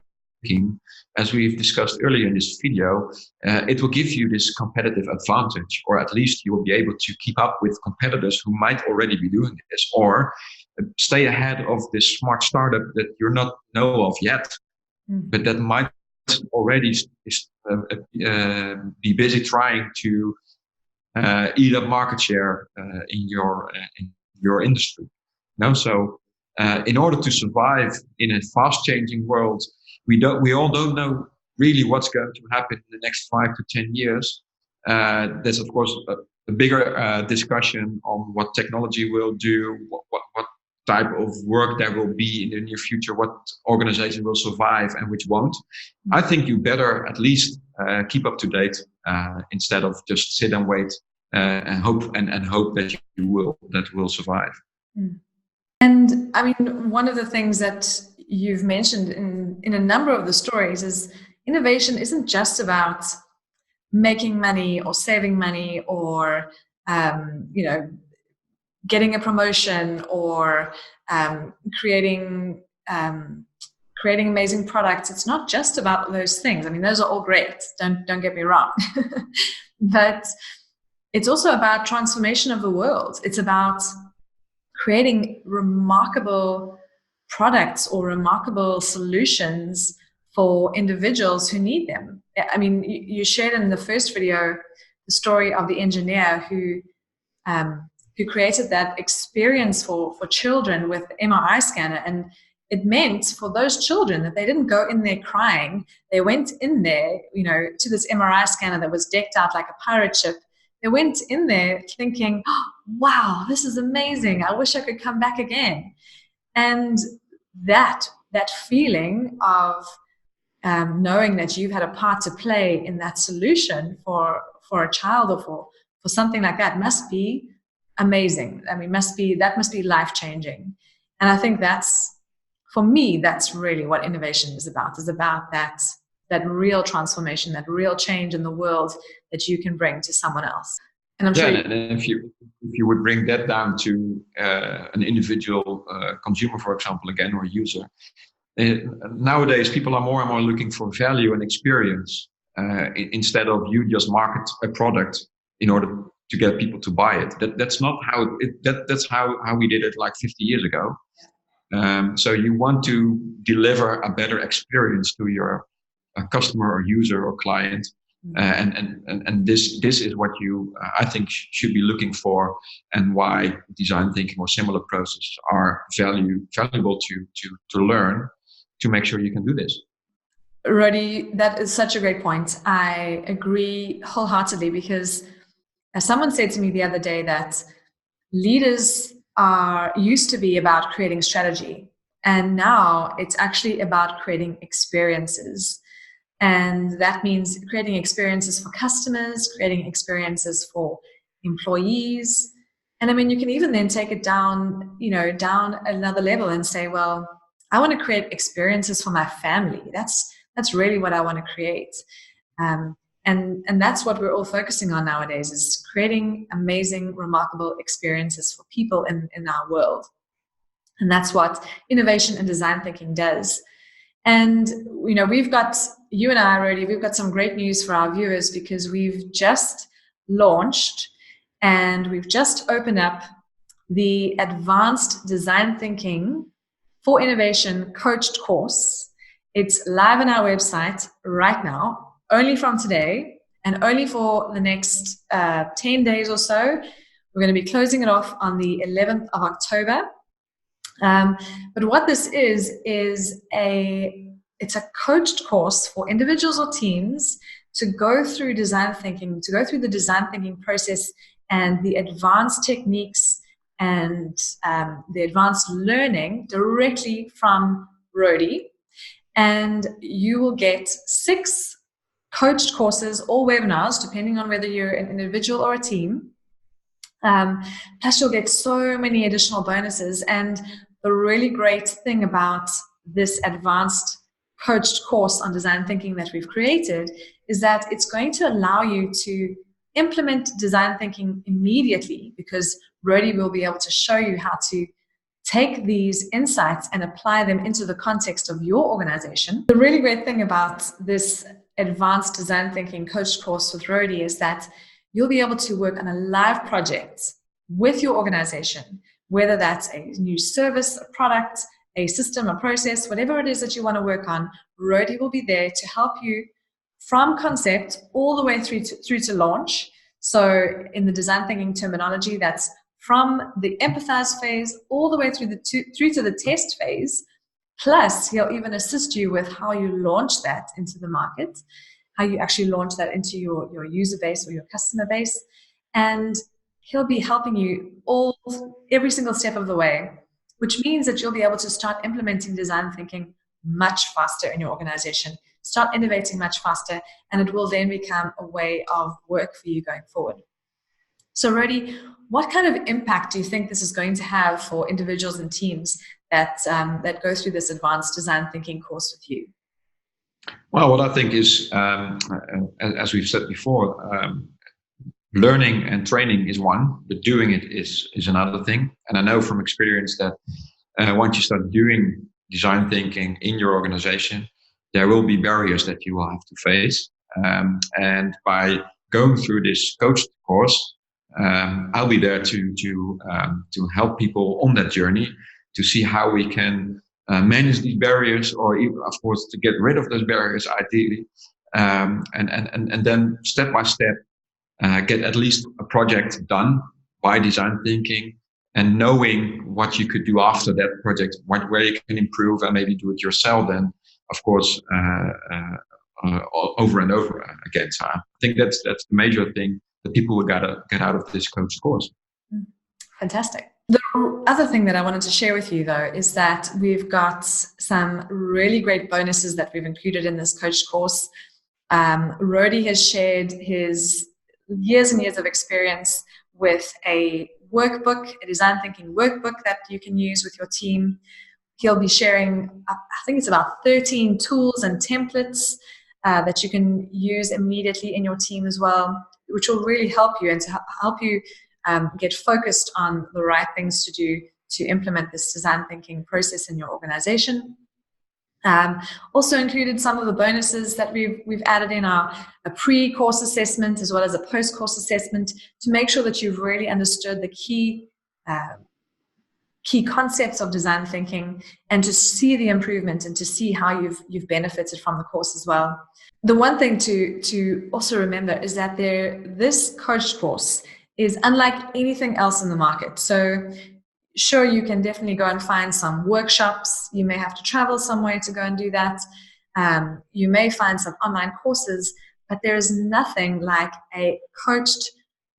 as we've discussed earlier in this video, it will give you this competitive advantage, or at least you will be able to keep up with competitors who might already be doing this, or stay ahead of this smart startup that you're not know of yet, but that might already be busy trying to eat up market share in your industry. So in order to survive in a fast-changing world, we all don't know really what's going to happen in the next 5 to 10 years. There's of course a bigger discussion on what technology will do, what type of work there will be in the near future, what organization will survive and which won't. I think you better at least keep up to date instead of just sit and wait and hope that that will survive. And I mean, one of the things that you've mentioned in a number of the stories is innovation isn't just about making money or saving money or getting a promotion or creating amazing products. It's not just about those things. I mean, those are all great. Don't get me wrong, but it's also about transformation of the world. It's about creating remarkable products or remarkable solutions for individuals who need them. I mean, you shared in the first video the story of the engineer who created that experience for children with the MRI scanner. And it meant for those children that they didn't go in there crying. They went in there, to this MRI scanner that was decked out like a pirate ship. They went in there thinking, oh, wow, this is amazing. I wish I could come back again. And that feeling of knowing that you've had a part to play in that solution for a child or for something like that must be amazing. I mean, that must be life-changing. And I think for me, that's really what innovation is about that real transformation, that real change in the world that you can bring to someone else. And I'm sure. And if you would bring that down to an individual consumer, for example, again, or user, nowadays people are more and more looking for value and experience instead of you just market a product in order to get people to buy it. That's not how that's how we did it like 50 years ago. So you want to deliver a better experience to your customer or user or client, and this is what you I think should be looking for, and why design thinking or similar processes are valuable to learn to make sure you can do this. Rody, that is such a great point. I agree wholeheartedly, because as someone said to me the other day that leaders used to be about creating strategy, and now it's actually about creating experiences. And that means creating experiences for customers, creating experiences for employees. And I mean, you can even then take it down another level and say, well, I want to create experiences for my family. That's really what I want to create. And that's what we're all focusing on nowadays, is creating amazing, remarkable experiences for people in our world. And that's what innovation and design thinking does. And, you and I, Rody, we've got some great news for our viewers, because we've just launched and we've just opened up the Advanced Design Thinking for Innovation Coached course. It's live on our website right now, only from today and only for the next 10 days or so. We're going to be closing it off on the 11th of October. But what this is it's a coached course for individuals or teams to go through design thinking, to go through the design thinking process and the advanced techniques and the advanced learning directly from Rody. And you will get 6 coached courses or webinars, depending on whether you're an individual or a team. Plus, you'll get so many additional bonuses. And the really great thing about this advanced coached course on design thinking that we've created is that it's going to allow you to implement design thinking immediately, because Rody will be able to show you how to take these insights and apply them into the context of your organization. The really great thing about this advanced design thinking coached course with Rody is that you'll be able to work on a live project with your organization, whether that's a new service, a product, a system, a process, whatever it is that you want to work on. Rody will be there to help you from concept all the way through to launch. So in the design thinking terminology, that's from the empathize phase all the way through to the test phase. Plus, he'll even assist you with how you launch that into the market, how you actually launch that into your user base or your customer base. And he'll be helping you every single step of the way which means that you'll be able to start implementing design thinking much faster in your organization, start innovating much faster, and it will then become a way of work for you going forward. So, Rody, what kind of impact do you think this is going to have for individuals and teams that go through this advanced design thinking course with you? Well, what I think is, as we've said before, learning and training is one, but doing it is another thing. And I know from experience that once you start doing design thinking in your organization, there will be barriers that you will have to face. And by going through this coached course, I'll be there to help people on that journey to see how we can manage these barriers, or even, of course, to get rid of those barriers ideally, and then step by step get at least a project done by design thinking, and knowing what you could do after that project, where you can improve and maybe do it yourself then, of course, over and over again. So I think that's the major thing that people will get out of this coach course. Fantastic. The other thing that I wanted to share with you, though, is that we've got some really great bonuses that we've included in this coach course. Rody has shared his years and years of experience with a workbook, a design thinking workbook that you can use with your team. He'll be sharing, I think it's about 13 tools and templates that you can use immediately in your team as well, which will really help you and to help you get focused on the right things to do to implement this design thinking process in your organization. Also included some of the bonuses that we've added in a pre-course assessment as well as a post-course assessment to make sure that you've really understood the key concepts of design thinking and to see the improvement and to see how you've benefited from the course as well. The one thing to also remember is that this coach course is unlike anything else in the market. So sure, you can definitely go and find some workshops. You may have to travel somewhere to go and do that. You may find some online courses, but there is nothing like a coached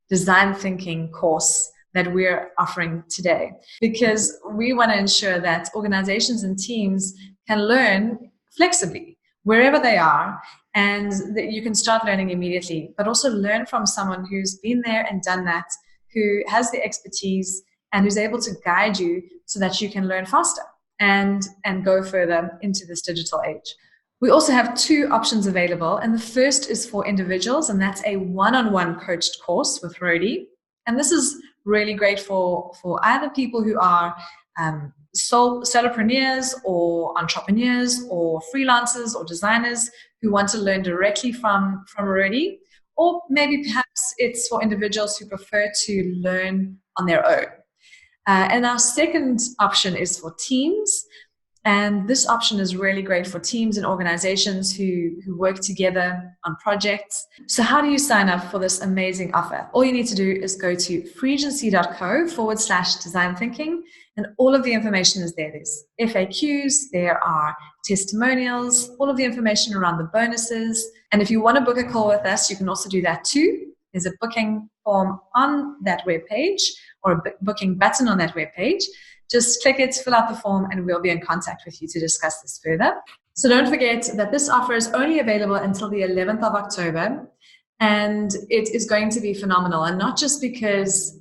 design thinking course that we're offering today, because we want to ensure that organizations and teams can learn flexibly wherever they are, and that you can start learning immediately, but also learn from someone who's been there and done that, who has the expertise and who's able to guide you so that you can learn faster and go further into this digital age. We also have two options available, and the first is for individuals, and that's a one-on-one coached course with Rody. And this is really great for either people who are solopreneurs or entrepreneurs or freelancers or designers who want to learn directly from Rody, or maybe perhaps it's for individuals who prefer to learn on their own. And our second option is for teams. And this option is really great for teams and organizations who work together on projects. So how do you sign up for this amazing offer? All you need to do is go to freeagency.co/design thinking, and all of the information is there. There's FAQs, there are testimonials, all of the information around the bonuses. And if you want to book a call with us, you can also do that too. There's a booking form on that webpage, or a booking button on that webpage. Just click it, fill out the form, and we'll be in contact with you to discuss this further. So don't forget that this offer is only available until the 11th of October, and it is going to be phenomenal. And not just because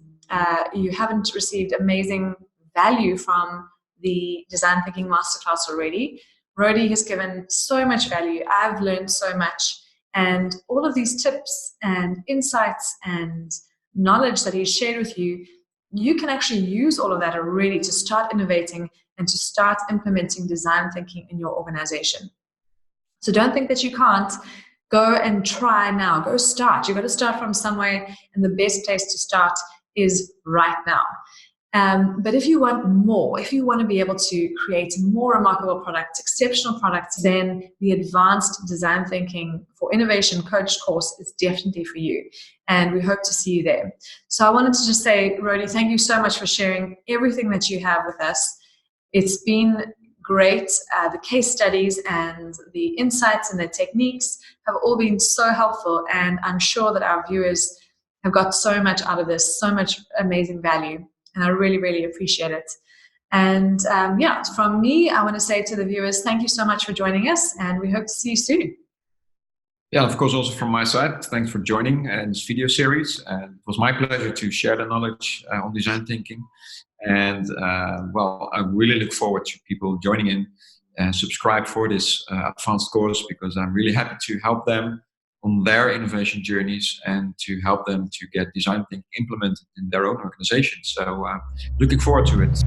you haven't received amazing value from the Design Thinking Masterclass already. Rody has given so much value. I've learned so much. And all of these tips and insights and knowledge that he's shared with you, you can actually use all of that already to start innovating and to start implementing design thinking in your organization. So don't think that you can't. Go and try now. Go start. You've got to start from somewhere, and the best place to start is right now. But if you want more, if you want to be able to create more remarkable products, exceptional products, then the Advanced Design Thinking for Innovation Coach course is definitely for you. And we hope to see you there. So I wanted to just say, Rody, thank you so much for sharing everything that you have with us. It's been great. The case studies and the insights and the techniques have all been so helpful. And I'm sure that our viewers have got so much out of this, so much amazing value. And I really, really appreciate it. And yeah, from me, I want to say to the viewers, thank you so much for joining us, and we hope to see you soon. Yeah, of course, also from my side, thanks for joining this video series. And it was my pleasure to share the knowledge on design thinking. And well, I really look forward to people joining in and subscribe for this advanced course, because I'm really happy to help them on their innovation journeys and to help them to get design thinking implemented in their own organization. So looking forward to it.